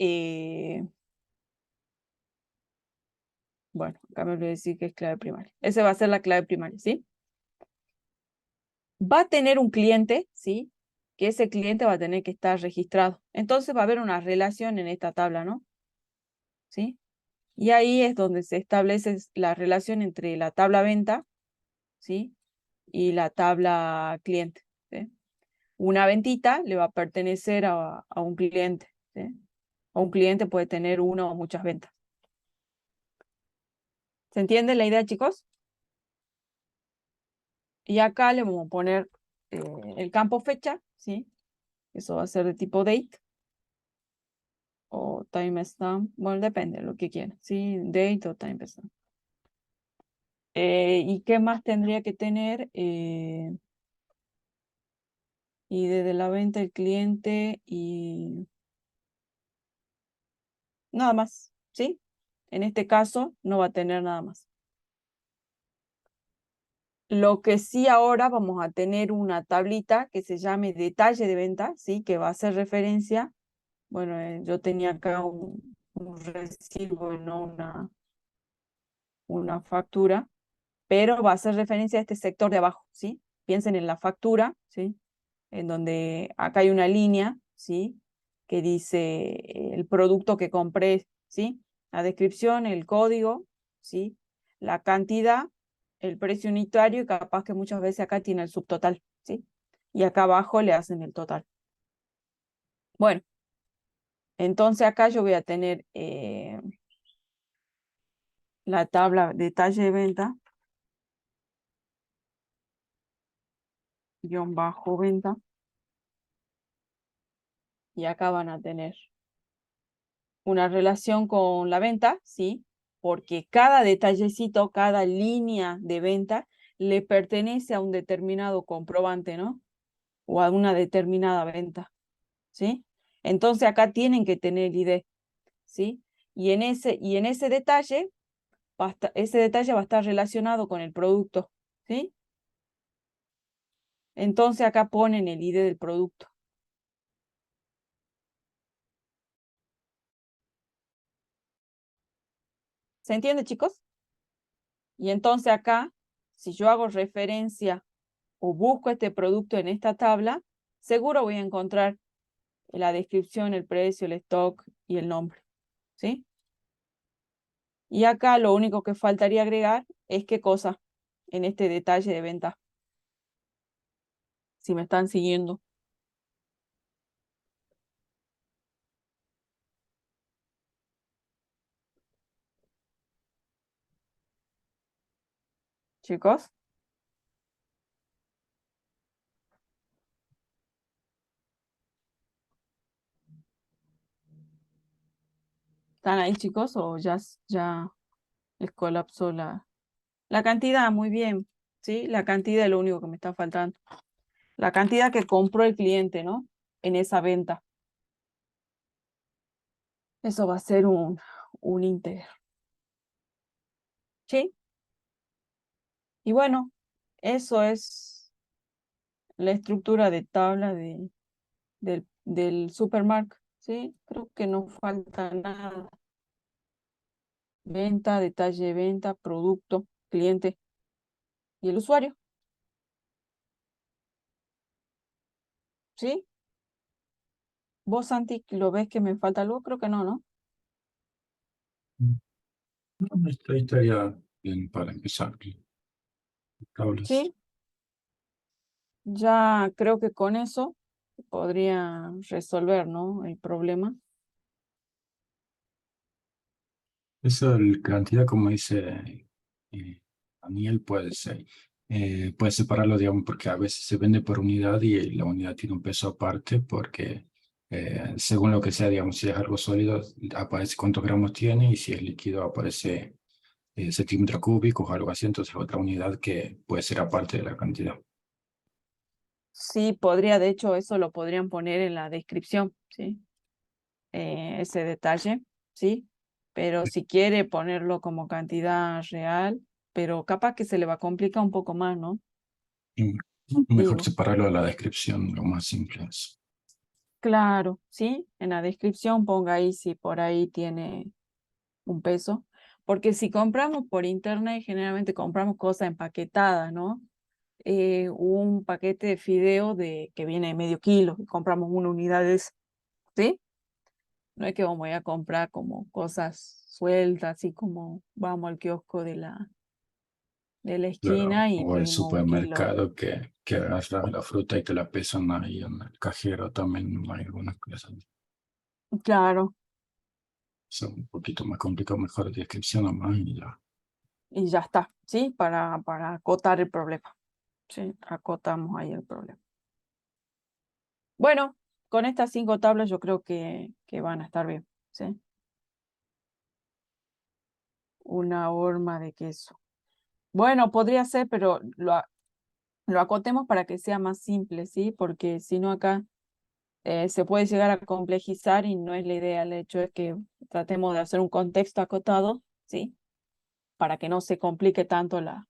bueno, acá me voy a decir que es clave primaria. Esa va a ser la clave primaria, ¿sí? Va a tener un cliente, ¿sí? Que ese cliente va a tener que estar registrado. Entonces va a haber una relación en esta tabla, ¿no? ¿Sí? Y ahí es donde se establece la relación entre la tabla venta, ¿sí? Y la tabla cliente, ¿sí? Una ventita le va a pertenecer a un cliente, ¿sí? O un cliente puede tener una o muchas ventas. ¿Se entiende la idea, chicos? Y acá le vamos a poner el campo fecha, ¿sí? Eso va a ser de tipo date o timestamp. Bueno, depende de lo que quieran, ¿sí? Date o timestamp. ¿Y qué más tendría que tener? Y desde la venta el cliente y nada más, ¿sí? En este caso no va a tener nada más. Lo que sí ahora vamos a tener una tablita que se llame detalle de venta, ¿sí? Que va a hacer referencia. Bueno, yo tenía acá un recibo, no una factura, pero va a hacer referencia a este sector de abajo, ¿sí? Piensen en la factura, ¿sí? En donde acá hay una línea, ¿sí? Que dice el producto que compré, ¿sí? La descripción, el código, ¿sí? La cantidad, el precio unitario y capaz que muchas veces acá tiene el subtotal, ¿sí? Y acá abajo le hacen el total. Bueno, entonces acá yo voy a tener la tabla detalle de venta, guión bajo venta, y acá van a tener una relación con la venta, ¿sí? Porque cada detallecito, cada línea de venta le pertenece a un determinado comprobante, ¿no? O a una determinada venta, ¿sí? Entonces acá tienen que tener el ID, ¿sí? Y en ese detalle, ese detalle va a estar relacionado con el producto, ¿sí? Entonces acá ponen el ID del producto. ¿Se entiende, chicos? Y entonces acá, si yo hago referencia o busco este producto en esta tabla, seguro voy a encontrar la descripción, el precio, el stock y el nombre, ¿sí? Y acá lo único que faltaría agregar es qué cosa en este detalle de venta, si me están siguiendo. Chicos, ¿están ahí, chicos? ¿O ya les colapsó la cantidad? Muy bien, ¿sí? La cantidad es lo único que me está faltando. La cantidad que compró el cliente, ¿no? En esa venta. Eso va a ser un íntegro. ¿Sí? Y bueno, eso es la estructura de tabla del supermarket, ¿sí? Creo que no falta nada. Venta, detalle de venta, producto, cliente y el usuario, ¿sí? ¿Vos, Santi, lo ves que me falta algo? Creo que no, ¿no? No, esto estaría bien para empezar. Tablas. Sí, ya creo que con eso podría resolver, ¿no? El problema. Esa cantidad, como dice Daniel, puede ser. Puede separarlo, digamos, porque a veces se vende por unidad y la unidad tiene un peso aparte porque según lo que sea, digamos, si es algo sólido, aparece cuántos gramos tiene y si es líquido aparece centímetros cúbicos o algo así, entonces otra unidad que puede ser aparte de la cantidad. Sí, podría, de hecho, eso lo podrían poner en la descripción, ¿sí? Ese detalle, ¿sí? Pero si quiere ponerlo como cantidad real, pero capaz que se le va a complicar un poco más, ¿no? Mm, Mejor Digo, separarlo de la descripción, lo más simple es. claro, ¿sí? En la descripción ponga ahí si por ahí tiene un peso, porque si compramos por internet, generalmente compramos cosas empaquetadas, ¿no? Un paquete de fideo que viene de medio kilo, y compramos una unidad de eso, ¿sí? No es que vamos a ir a comprar como cosas sueltas, así como vamos al kiosco de la Claro, esquina y o el pedimos un kilo. supermercado que agarras la fruta y te la pesan ahí en el cajero también hay algunas cosas. Claro, Son un poquito más complicado, mejor descripción nomás y ya. y ya está, ¿sí? Para acotar el problema, ¿sí? Acotamos ahí el problema. Bueno, con estas 5 tablas yo creo que van a estar bien, ¿sí? Una horma de queso. Bueno, podría ser, pero lo acotemos para que sea más simple, ¿sí? Porque si no acá se puede llegar a complejizar y no es la idea. El hecho es que tratemos de hacer un contexto acotado, ¿sí? Para que no se complique tanto la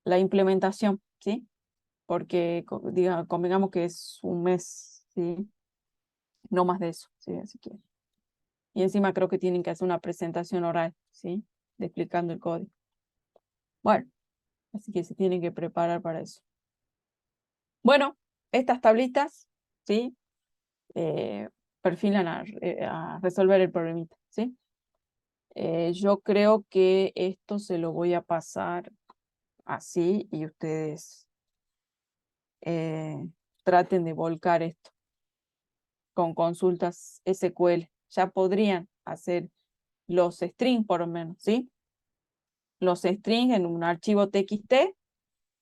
la implementación, ¿sí? Porque convengamos que es un mes, ¿sí? No más de eso, ¿sí? Así que... Y encima creo que tienen que hacer una presentación oral, ¿sí? De explicando el código. Bueno, así que se tienen que preparar para eso. Bueno, estas tablitas, ¿sí? Perfilan a resolver el problemita, ¿sí? Yo creo que esto se lo voy a pasar así y ustedes traten de volcar esto con consultas SQL. Ya podrían hacer los strings por lo menos, ¿sí? Los strings en un archivo TXT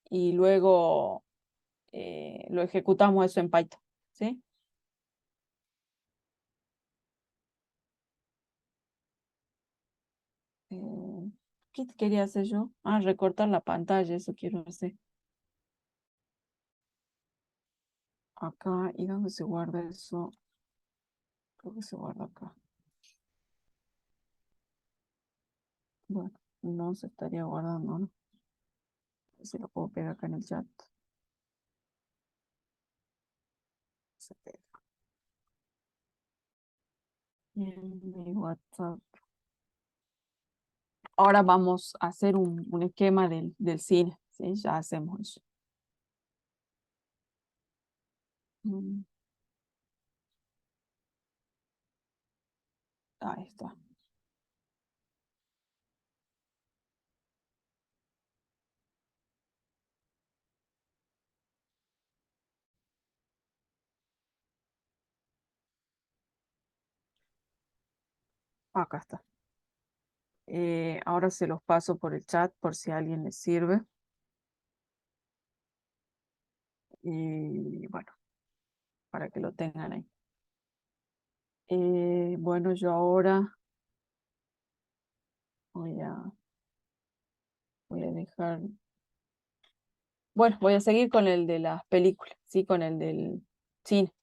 y luego lo ejecutamos eso en Python, ¿sí? ¿Qué quería hacer yo? Ah, recortar la pantalla, eso quiero hacer. Acá, ¿y dónde se guarda eso? Creo que se guarda acá. Bueno, no se estaría guardando, ¿no? A ver si lo puedo pegar acá en el chat. Se pega. Y en mi WhatsApp. Ahora vamos a hacer un esquema del cine, ¿sí? Ya hacemos eso. Ahí está. Acá está. Ahora se los paso por el chat por si a alguien les sirve. Y bueno, para que lo tengan ahí. Bueno, yo ahora voy a dejar... Bueno, voy a seguir con el de las películas, sí, con el del cine.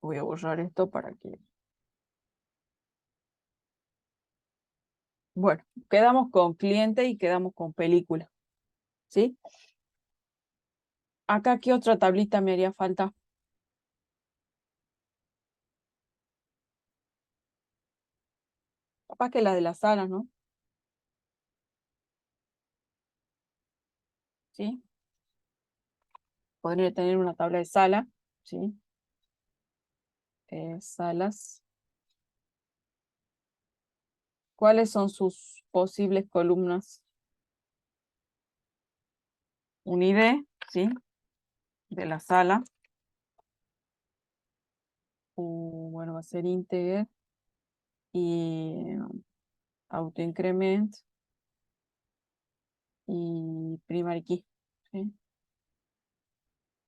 Voy a borrar esto para que... Bueno, quedamos con cliente y quedamos con película, ¿sí? Acá, ¿qué otra tablita me haría falta? Capaz que la de las salas, ¿no? ¿Sí? Podría tener una tabla de sala, ¿sí? Salas. ¿Cuáles son sus posibles columnas? Un ID, ¿sí? De la sala. Bueno, va a ser integer. Y autoincrement. Y primary key, ¿sí?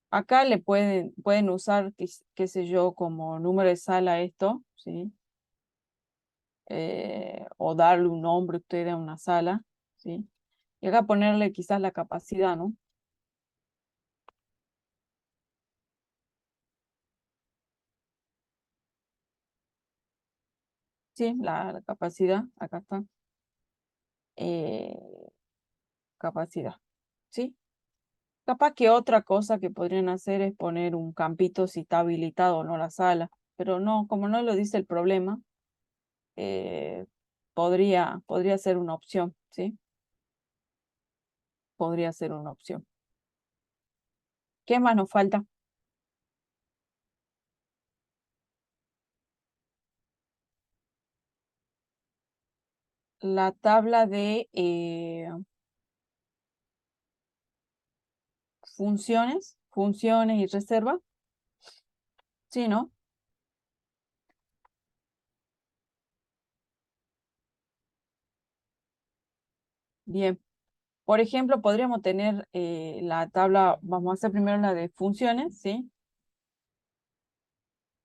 Acá le pueden usar, qué sé yo, como número de sala esto, ¿sí? O darle un nombre usted a una sala, ¿sí? Y acá ponerle quizás la capacidad, ¿no? Sí, la capacidad, acá está. Eh, Capacidad, ¿sí? Capaz que otra cosa que podrían hacer es poner un campito si está habilitado o no la sala, pero no, como no lo dice el problema, podría ser una opción, ¿sí? Podría ser una opción. ¿Qué más nos falta? La tabla de funciones y reserva. Sí, ¿no? Bien. Por ejemplo, podríamos tener la tabla, vamos a hacer primero la de funciones, ¿sí?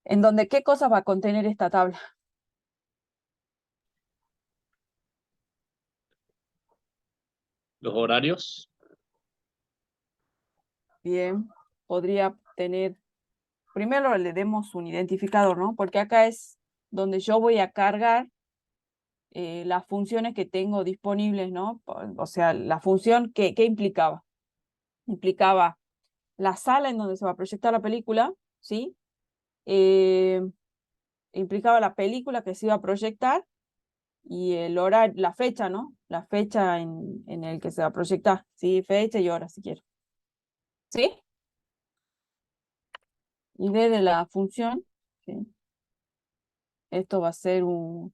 En donde, ¿qué cosa va a contener esta tabla? Los horarios. Bien. Podría tener, primero le demos un identificador, ¿no? Porque acá es donde yo voy a cargar las funciones que tengo disponibles, ¿no? O sea, la función, ¿qué implicaba? Implicaba la sala en donde se va a proyectar la película, ¿sí? Implicaba la película que se iba a proyectar y el horario, la fecha, ¿no? La fecha en el que se va a proyectar, ¿sí? Fecha y hora, si quiero. ¿Sí? Y desde la función, ¿sí? Esto va a ser un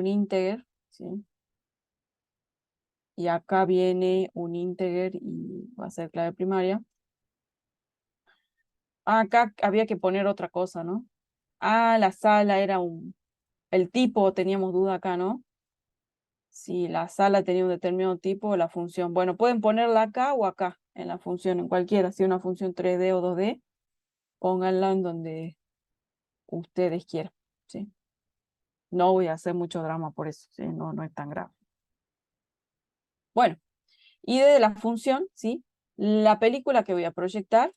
integer, ¿sí? Y acá viene un integer y va a ser clave primaria. Acá había que poner otra cosa, ¿no? La sala era el tipo, teníamos duda acá, ¿no? Si la sala tenía un determinado tipo, la función. Bueno, pueden ponerla acá o acá, en la función, en cualquiera. Si una función 3D o 2D, pónganla en donde ustedes quieran, ¿sí? No voy a hacer mucho drama por eso, ¿sí? No es tan grave. Bueno, y de la función, ¿sí? La película que voy a proyectar,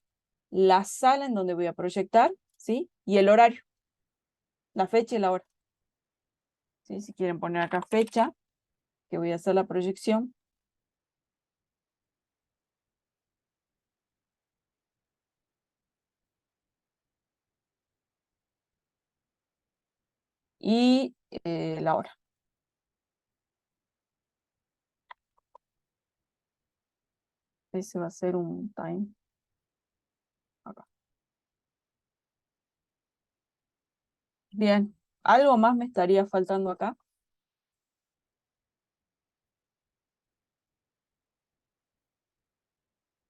la sala en donde voy a proyectar, ¿sí? Y el horario, la fecha y la hora. ¿Sí? Si quieren poner acá fecha, que voy a hacer la proyección. Y la hora. Ese va a ser un time. Acá. Bien, ¿algo más me estaría faltando acá?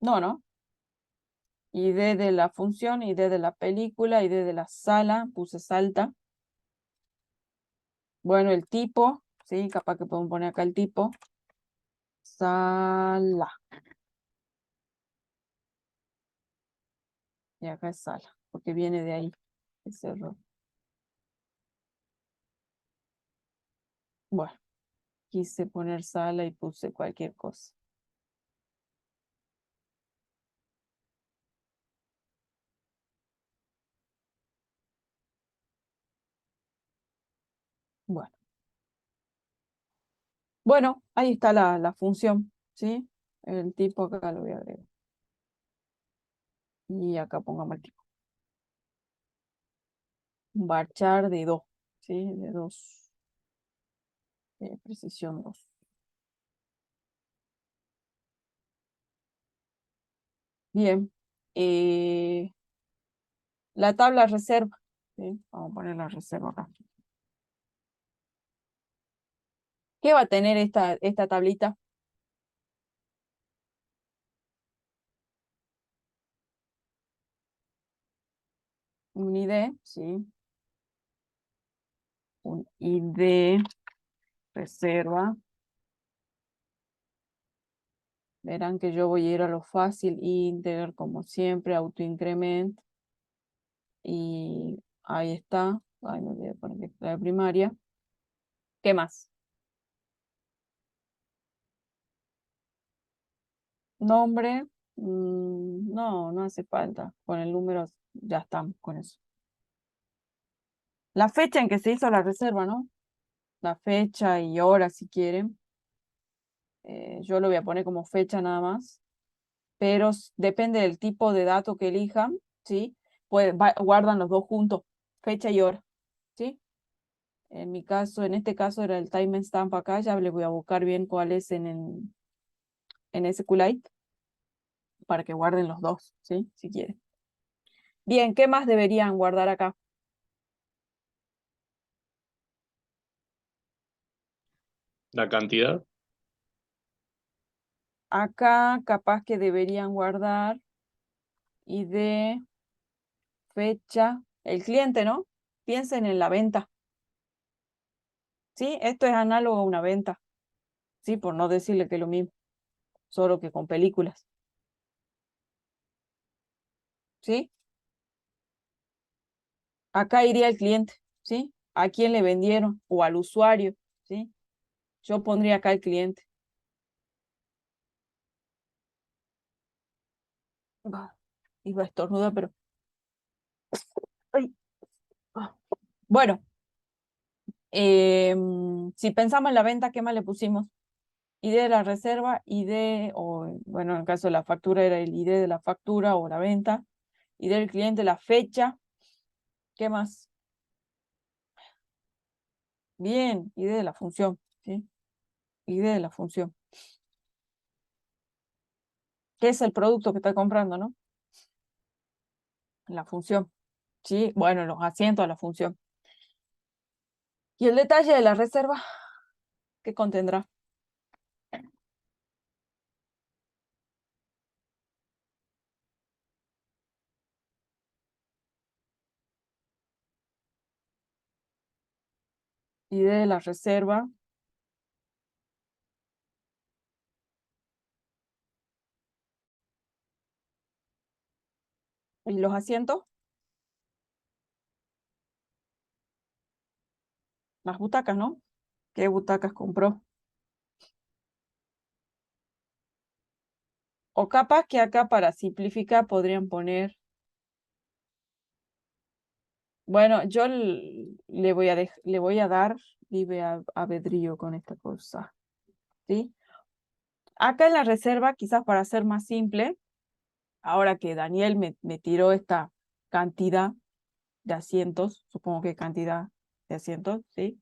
No. ID de la función, ID de la película, ID de la sala, puse salta. Bueno, el tipo, sí, capaz que podemos poner acá el tipo. Sala. Y acá es sala, porque viene de ahí ese error. Bueno, quise poner sala y puse cualquier cosa. Bueno. Bueno, ahí está la función, ¿sí? El tipo acá lo voy a agregar. Y acá pongamos el tipo. Varchar de 2, ¿sí? De 2. Precisión 2. Bien. La tabla reserva, ¿sí? Vamos a poner la reserva acá. ¿Qué va a tener esta tablita? Un ID, ¿sí? Un ID reserva. Verán que yo voy a ir a lo fácil, integer como siempre, autoincrement. Y ahí está. Ay, me olvidé poner que es la primaria. ¿Qué más? Nombre. No hace falta. Con el número ya estamos con eso. La fecha en que se hizo la reserva, ¿no? La fecha y hora si quieren. Yo lo voy a poner como fecha nada más. Pero depende del tipo de dato que elijan, ¿sí? Pues guardan los dos juntos, fecha y hora, ¿sí? En mi caso, en este caso era el timestamp acá, ya le voy a buscar bien cuál es en SQLite para que guarden los dos, ¿sí? Si quieren. Bien, ¿qué más deberían guardar acá? La cantidad. Acá capaz que deberían guardar ID, fecha, el cliente, ¿no? Piensen en la venta, ¿sí? Esto es análogo a una venta, ¿sí? Por no decirle que es lo mismo, solo que con películas, ¿sí? Acá iría el cliente, ¿sí? ¿A quién le vendieron? O al usuario, ¿sí? Yo pondría acá el cliente. Iba a estornudar, pero... Ay. Bueno, Si pensamos en la venta, ¿qué más le pusimos? ID de la reserva, o bueno, en el caso de la factura era el ID de la factura o la venta, ID del cliente, la fecha, ¿qué más? Bien, ID de la función, ¿sí? ID de la función. ¿Qué es el producto que está comprando, no? La función, ¿sí? Bueno, los asientos a la función. Y el detalle de la reserva, ¿qué contendrá? ID de la reserva. ¿Y los asientos? Las butacas, ¿no? ¿Qué butacas compró? O capaz que acá para simplificar podrían poner, bueno, yo le voy a dar libre albedrío con esta cosa, ¿sí? Acá en la reserva, quizás para ser más simple, ahora que Daniel me tiró esta cantidad de asientos, supongo que cantidad de asientos, ¿sí?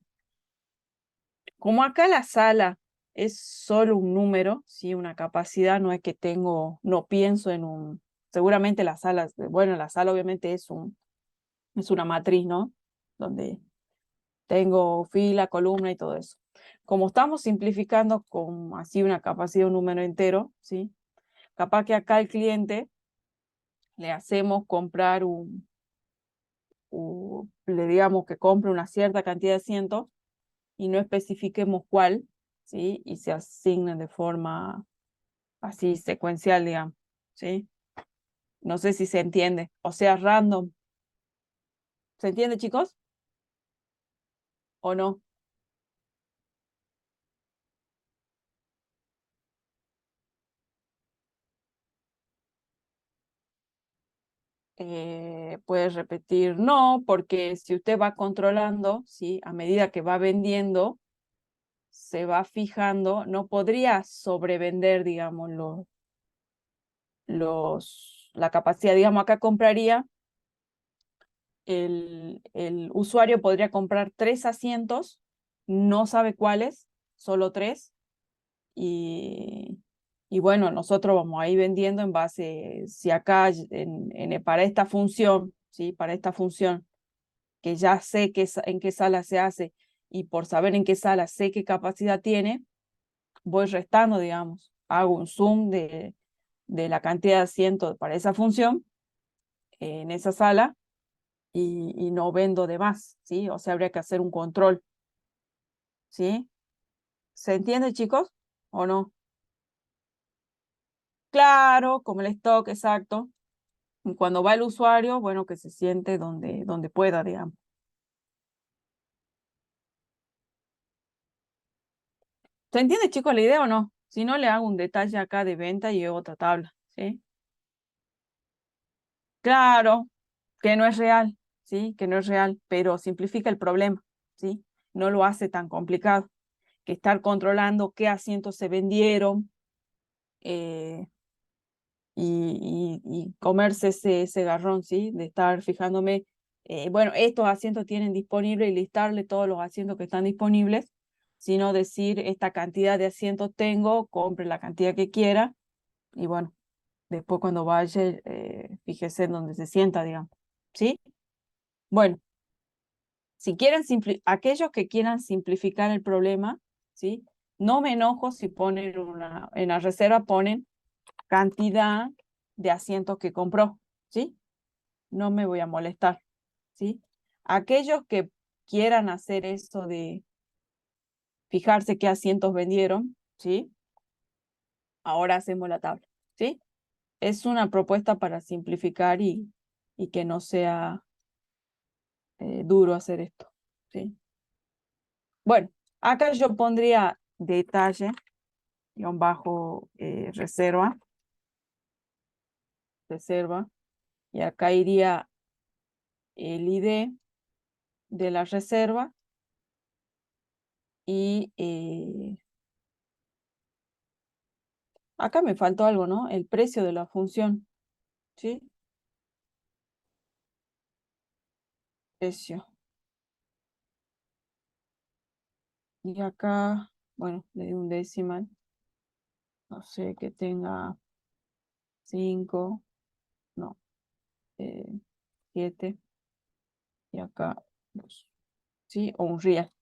Como acá la sala es solo un número, ¿sí? Una capacidad, no es que no pienso en seguramente la sala, bueno, la sala obviamente es una matriz, ¿no? Donde tengo fila, columna y todo eso. Como estamos simplificando con así una capacidad, un número entero, ¿sí? Capaz que acá al cliente le hacemos comprar le digamos que compre una cierta cantidad de asientos y no especifiquemos cuál, ¿sí? Y se asignen de forma así secuencial, digamos, ¿sí? No sé si se entiende, o sea, random. ¿Se entiende, chicos? ¿O no? Puedes repetir no, porque si usted va controlando, ¿sí? A medida que va vendiendo, se va fijando, no podría sobrevender, digamos, la capacidad, digamos, acá compraría, el usuario podría comprar 3 asientos, no sabe cuáles, solo 3, y bueno, nosotros vamos a ir vendiendo en base, si acá para esta función, ¿sí? Para esta función, que ya sé en qué sala se hace, y por saber en qué sala sé qué capacidad tiene, voy restando, digamos, hago un zoom de la cantidad de asientos para esa función en esa sala y no vendo de más, ¿sí? O sea, habría que hacer un control, ¿sí? ¿Se entiende, chicos? ¿O no? Claro, como el stock, exacto. Y cuando va el usuario, bueno, que se siente donde pueda, digamos. ¿Se entiende, chicos, la idea o no? Si no, le hago un detalle acá de venta y otra tabla, ¿sí? Claro, que no es real, ¿sí? Que no es real, pero simplifica el problema, ¿sí? No lo hace tan complicado que estar controlando qué asientos se vendieron y comerse ese garrón, ¿sí? De estar fijándome, bueno, estos asientos tienen disponible y listarle todos los asientos que están disponibles, sino decir esta cantidad de asientos tengo, compre la cantidad que quiera y bueno, después cuando vaya, fíjese en donde se sienta, digamos, ¿sí? Bueno, si quieren aquellos que quieran simplificar el problema, ¿sí? No me enojo si ponen en la reserva ponen cantidad de asientos que compró, ¿sí? No me voy a molestar, ¿sí? Aquellos que quieran hacer eso de fijarse qué asientos vendieron, ¿sí? Ahora hacemos la tabla, ¿sí? Es una propuesta para simplificar y que no sea duro hacer esto, ¿sí? Bueno, acá yo pondría detalle, guión bajo reserva, y acá iría el ID de la reserva Y acá me faltó algo, ¿no? El precio de la función, ¿sí? Precio. Y acá, bueno, le di un decimal. No sé, que tenga 5, no, 7. Y acá 2. ¿Sí? O un real.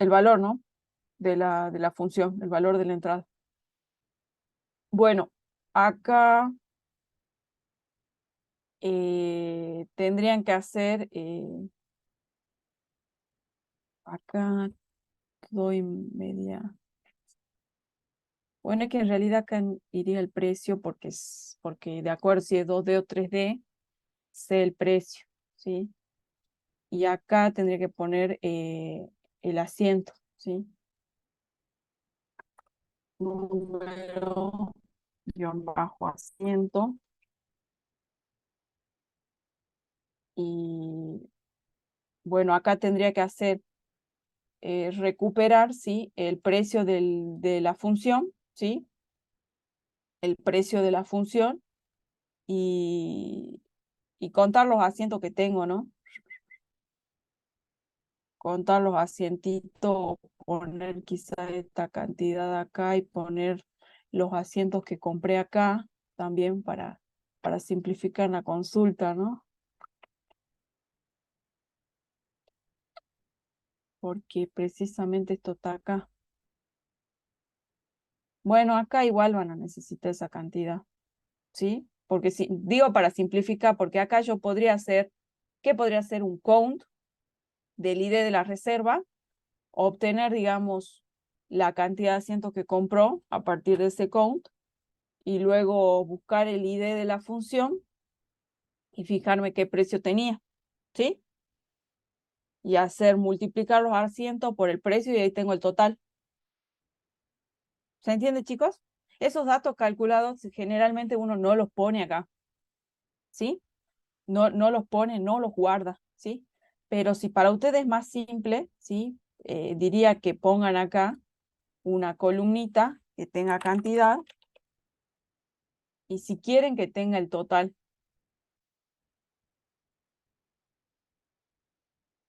El valor, ¿no? De la función, el valor de la entrada. Bueno, acá tendrían que hacer, acá doy media. Bueno, es que en realidad acá iría el precio porque de acuerdo si es 2D o 3D, sé el precio, ¿sí? Y acá tendría que poner el asiento, ¿sí? Número guión bajo asiento. Y bueno, acá tendría que hacer recuperar, ¿sí? El precio de la función, ¿sí? El precio de la función y contar los asientos que tengo, ¿no? Contar los asientitos, poner quizá esta cantidad acá y poner los asientos que compré acá también para simplificar la consulta, ¿no? Porque precisamente esto está acá. Bueno, acá igual van a necesitar esa cantidad, ¿sí? Porque si, digo para simplificar, porque acá yo podría hacer, ¿qué podría hacer? Un count del ID de la reserva, obtener, digamos, la cantidad de asientos que compró a partir de ese count, y luego buscar el ID de la función y fijarme qué precio tenía, ¿sí? Y hacer multiplicar los asientos por el precio y ahí tengo el total. ¿Se entiende, chicos? Esos datos calculados generalmente uno no los pone acá, ¿sí? No los pone, no los guarda, ¿sí? Pero si para ustedes es más simple, ¿sí? Diría que pongan acá una columnita que tenga cantidad y si quieren que tenga el total.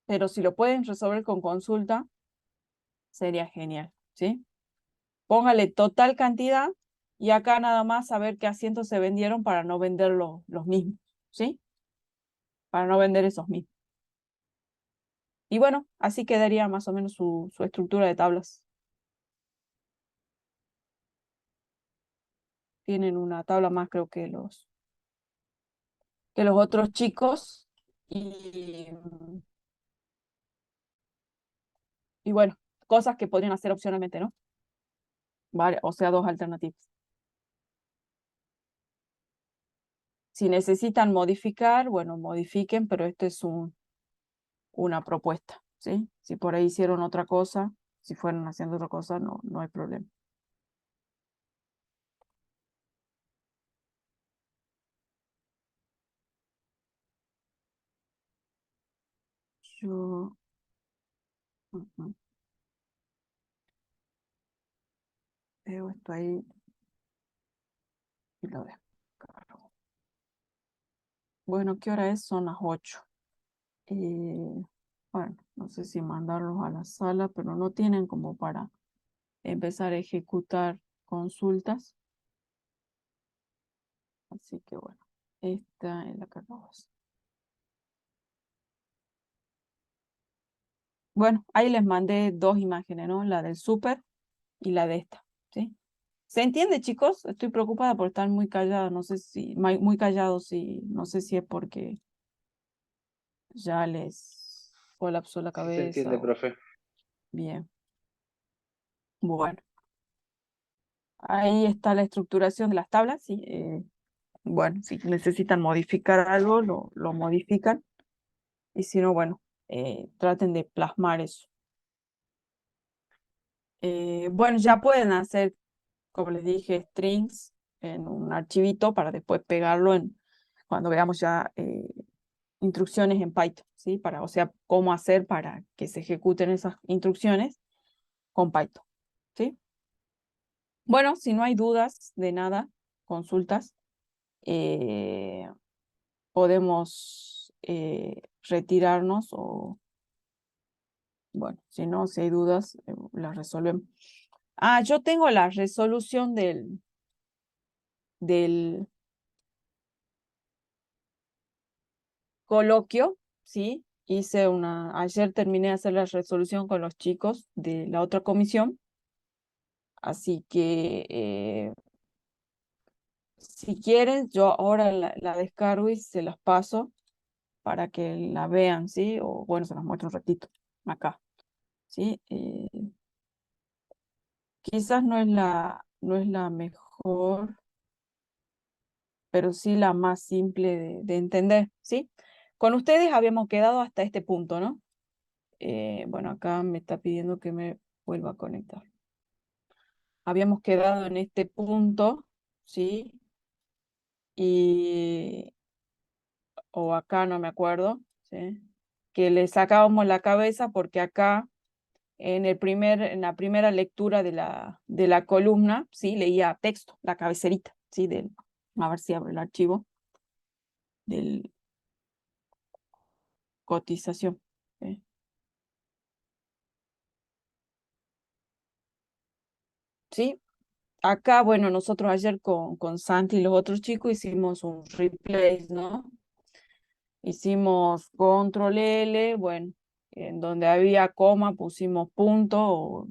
Pero si lo pueden resolver con consulta, sería genial, ¿sí? Póngale total cantidad y acá nada más saber qué asientos se vendieron para no vender los mismos, ¿sí? Para no vender esos mismos. Y bueno, así quedaría más o menos su estructura de tablas. Tienen una tabla más, creo que los otros chicos. Y bueno, cosas que podrían hacer opcionalmente, ¿no? Vale, o sea, dos alternativas. Si necesitan modificar, bueno, modifiquen, pero esto es una propuesta, ¿sí? Si por ahí hicieron otra cosa, si fueron haciendo otra cosa, no hay problema. Yo... Veo esto ahí y lo descargo. Bueno, ¿qué hora es? Son las 8. Bueno, no sé si mandarlos a la sala, pero no tienen como para empezar a ejecutar consultas. Así que bueno, esta es la que acabamos. Bueno, ahí les mandé dos imágenes, ¿no? La del súper y la de esta, ¿sí? ¿Se entiende, chicos? Estoy preocupada por estar muy callada, no sé si, muy callados, y no sé si es porque ya les colapsó la Sí se cabeza. entiende, profe. Bien. Bueno, ahí está la estructuración de las tablas, ¿sí? Bueno, si necesitan modificar algo, lo modifican. Y si no, bueno, traten de plasmar eso. Bueno, ya pueden hacer, como les dije, strings en un archivito para después pegarlo cuando veamos ya instrucciones en Python, ¿sí? O sea, cómo hacer para que se ejecuten esas instrucciones con Python, ¿sí? Bueno, si no hay dudas de nada, consultas, podemos retirarnos o, bueno, si no, si hay dudas, las resolvemos. Ah, yo tengo la resolución del coloquio, ¿sí? Ayer terminé de hacer la resolución con los chicos de la otra comisión, así que si quieren, yo ahora la descargo y se las paso para que la vean, ¿sí? O bueno, se las muestro un ratito acá, ¿sí? Quizás no es la mejor, pero sí la más simple de entender, ¿sí? Con ustedes habíamos quedado hasta este punto, ¿no? Bueno, acá me está pidiendo que me vuelva a conectar. Habíamos quedado en este punto, ¿sí? O acá no me acuerdo, ¿sí? Que le sacábamos la cabeza porque acá en la primera lectura de la columna, ¿sí? Leía texto, la cabezerita, ¿sí? A ver si abro el archivo del cotización. ¿Sí? ¿Sí? Acá, bueno, nosotros ayer con Santi y los otros chicos hicimos un replace, ¿no? Hicimos control L, bueno, en donde había coma pusimos punto,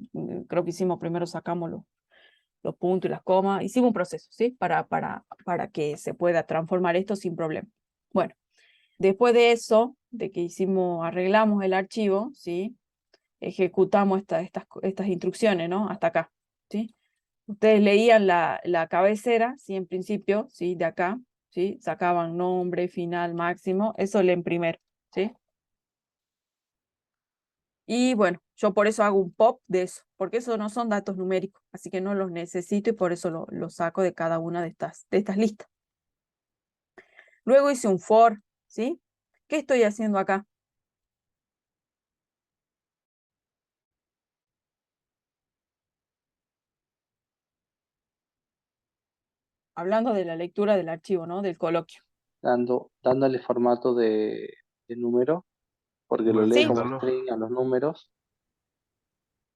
creo que hicimos primero sacamos los puntos y las comas, hicimos un proceso, ¿sí? Para que se pueda transformar esto sin problema. Bueno, después de eso, de que arreglamos el archivo, ¿sí? Ejecutamos estas instrucciones, ¿no? Hasta acá, ¿sí? Ustedes leían la cabecera, ¿sí? En principio, ¿sí? De acá, ¿sí? Sacaban nombre, final, máximo, eso leen primero, ¿sí? Y bueno, yo por eso hago un pop de eso, porque eso no son datos numéricos, así que no los necesito y por eso lo saco de cada una de estas listas. Luego hice un for, ¿sí? ¿Qué estoy haciendo acá? Hablando de la lectura del archivo, ¿no? Del coloquio. Dándole formato de número, porque lo lee Sí. como Modificándolo. string a los números.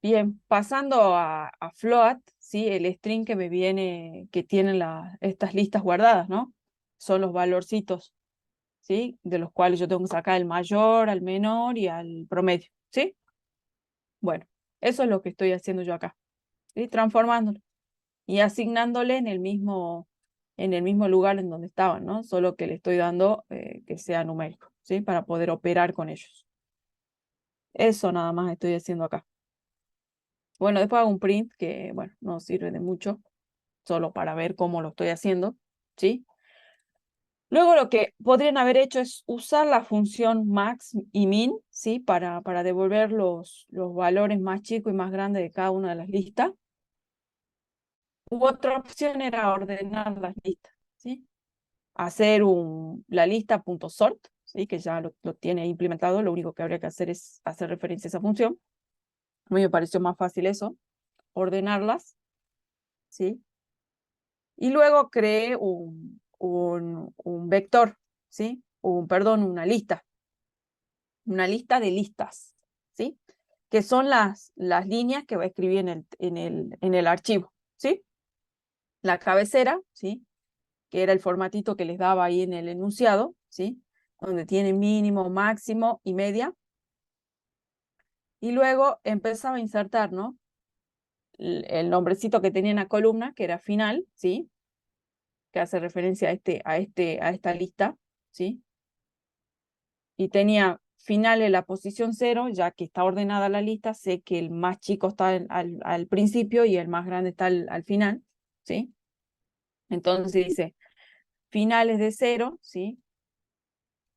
Bien, pasando a float, ¿sí? El string que me viene, que tienen estas listas guardadas, ¿no? Son los valorcitos, ¿sí? De los cuales yo tengo que sacar el mayor, al menor y al promedio, ¿sí? Bueno, eso es lo que estoy haciendo yo acá, ¿sí? Transformándolo y asignándole en el mismo lugar en donde estaban, ¿no? Solo que le estoy dando que sea numérico, ¿sí? Para poder operar con ellos. Eso nada más estoy haciendo acá. Bueno, después hago un print que, bueno, no sirve de mucho, solo para ver cómo lo estoy haciendo, ¿sí? Luego lo que podrían haber hecho es usar la función max y min, ¿sí? Para devolver los valores más chicos y más grandes de cada una de las listas. Otra opción era ordenar las listas, ¿sí? Hacer la lista.sort, ¿sí? Que ya lo tiene implementado, lo único que habría que hacer es hacer referencia a esa función. A mí me pareció más fácil eso, ordenarlas, ¿sí? Y luego creé un vector, ¿sí? Perdón, una lista de listas, ¿sí? Que son las líneas que voy a escribir en el archivo, ¿sí? La cabecera, ¿sí? Que era el formatito que les daba ahí en el enunciado, ¿sí? Donde tiene mínimo, máximo y media. Y luego empezaba a insertar, ¿no? El nombrecito que tenía en la columna, que era final, ¿sí? Que hace referencia a esta lista, ¿sí? Y tenía final en la posición 0, ya que está ordenada la lista, sé que el más chico está al principio y el más grande está al final, ¿sí? Entonces dice finales de 0, ¿sí?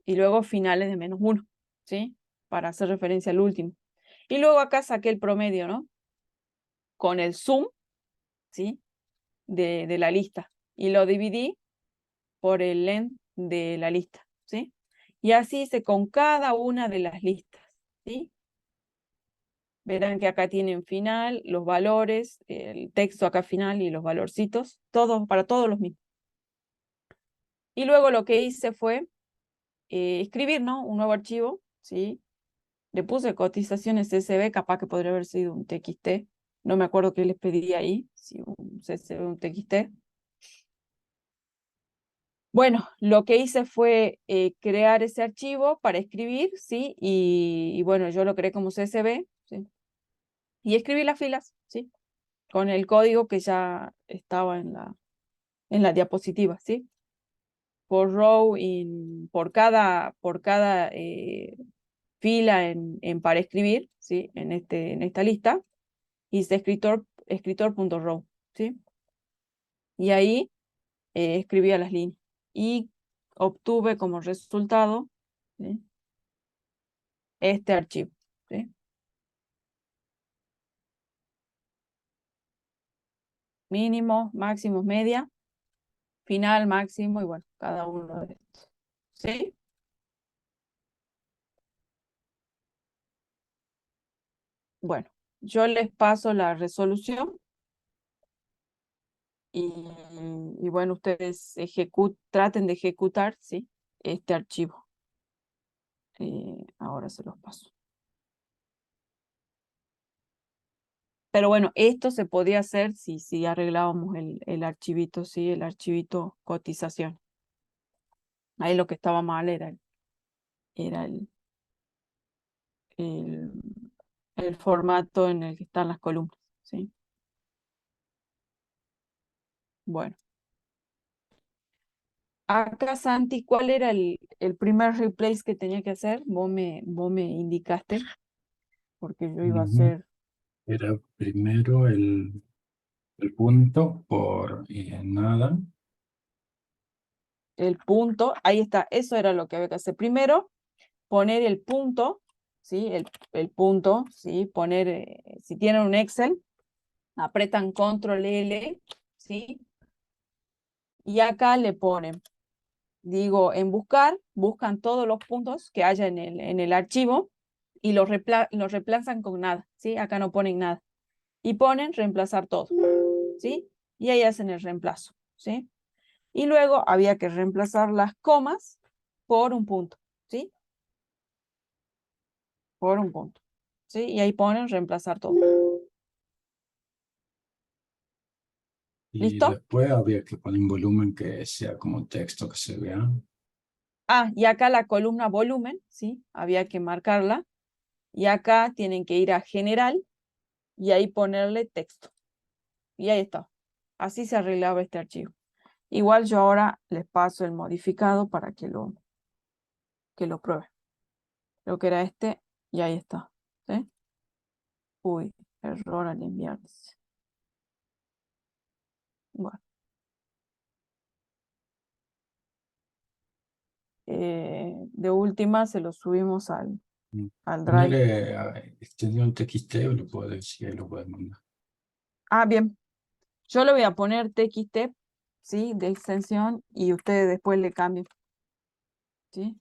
Y luego finales de -1, ¿sí? Para hacer referencia al último. Y luego acá saqué el promedio, ¿no? Con el sum, ¿sí? De la lista. Y lo dividí por el length de la lista, ¿sí? Y así hice con cada una de las listas, ¿sí? Verán que acá tienen final, los valores, el texto acá final y los valorcitos, todos, para todos los mismos. Y luego lo que hice fue escribir, ¿no? Un nuevo archivo, ¿sí? Le puse cotizaciones CSV, capaz que podría haber sido un TXT. No me acuerdo qué les pedí ahí, si un CSV o un TXT. Bueno, lo que hice fue crear ese archivo para escribir, ¿sí? Y bueno, yo lo creé como CSV, ¿sí? Y escribí las filas, ¿sí? Con el código que ya estaba en la diapositiva, ¿sí? Por row, por cada fila para escribir, ¿sí? En esta lista, hice escritor.row, ¿sí? Y ahí escribía las líneas. Y obtuve como resultado, ¿sí? Este archivo, ¿sí? Mínimo, máximo, media, final, máximo, y bueno, cada uno de estos, ¿sí? Bueno, yo les paso la resolución y bueno, ustedes traten de ejecutar, ¿sí? Este archivo. Ahora se los paso. Pero bueno, esto se podía hacer si arreglábamos el archivito, ¿sí? El archivito cotización. Ahí lo que estaba mal era el, el formato en el que están las columnas, ¿sí? Bueno. Acá, Santi, ¿cuál era el primer replace que tenía que hacer? Vos me indicaste, porque yo iba a Ujú. hacer Era primero el punto por nada. el punto. Ahí está, eso era lo que había que hacer. Primero, poner el punto, ¿sí? El punto, ¿sí? Poner, si tienen un Excel, apretan Control L, ¿sí? Y acá le ponen, digo, en buscar, buscan todos los puntos que haya en el archivo y los reemplazan con nada, ¿sí? Acá no ponen nada. Y ponen reemplazar todo, ¿sí? Y ahí hacen el reemplazo, ¿sí? Y luego había que reemplazar las comas por un punto, ¿sí? Por un punto, ¿sí? Y ahí ponen reemplazar todo. Y ¿Listo? después había que poner un volumen que sea como texto que se vea. Ah, y acá la columna volumen, ¿sí? Había que marcarla. Y acá tienen que ir a general y ahí ponerle texto. Y ahí está. Así se arreglaba este archivo. Igual yo ahora les paso el modificado para que lo prueben. Creo que era este y ahí está, ¿sí? Uy, error al enviarse. Bueno. De última se lo subimos al Drive. Ponerle extensión TXT o lo puedo decir, lo puedes mandar. Ah, bien. Yo le voy a poner TXT, ¿sí? De extensión y ustedes después le cambian. ¿Sí?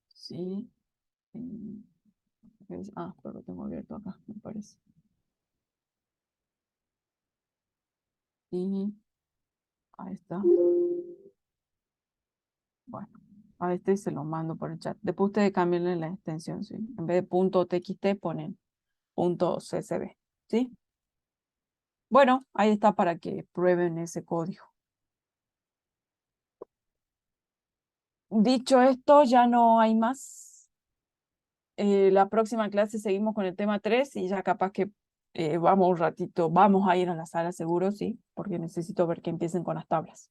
Sí. Pero lo tengo abierto acá, me parece. Sí. Ahí está. Bueno, a este se lo mando por el chat. Después ustedes cambian la extensión, ¿sí? En vez de punto .txt ponen punto .csv, ¿sí? Bueno, ahí está para que prueben ese código. Dicho esto, ya no hay más. La próxima clase seguimos con el tema 3 y ya capaz que vamos un ratito, vamos a ir a la sala seguro, sí, porque necesito ver que empiecen con las tablas.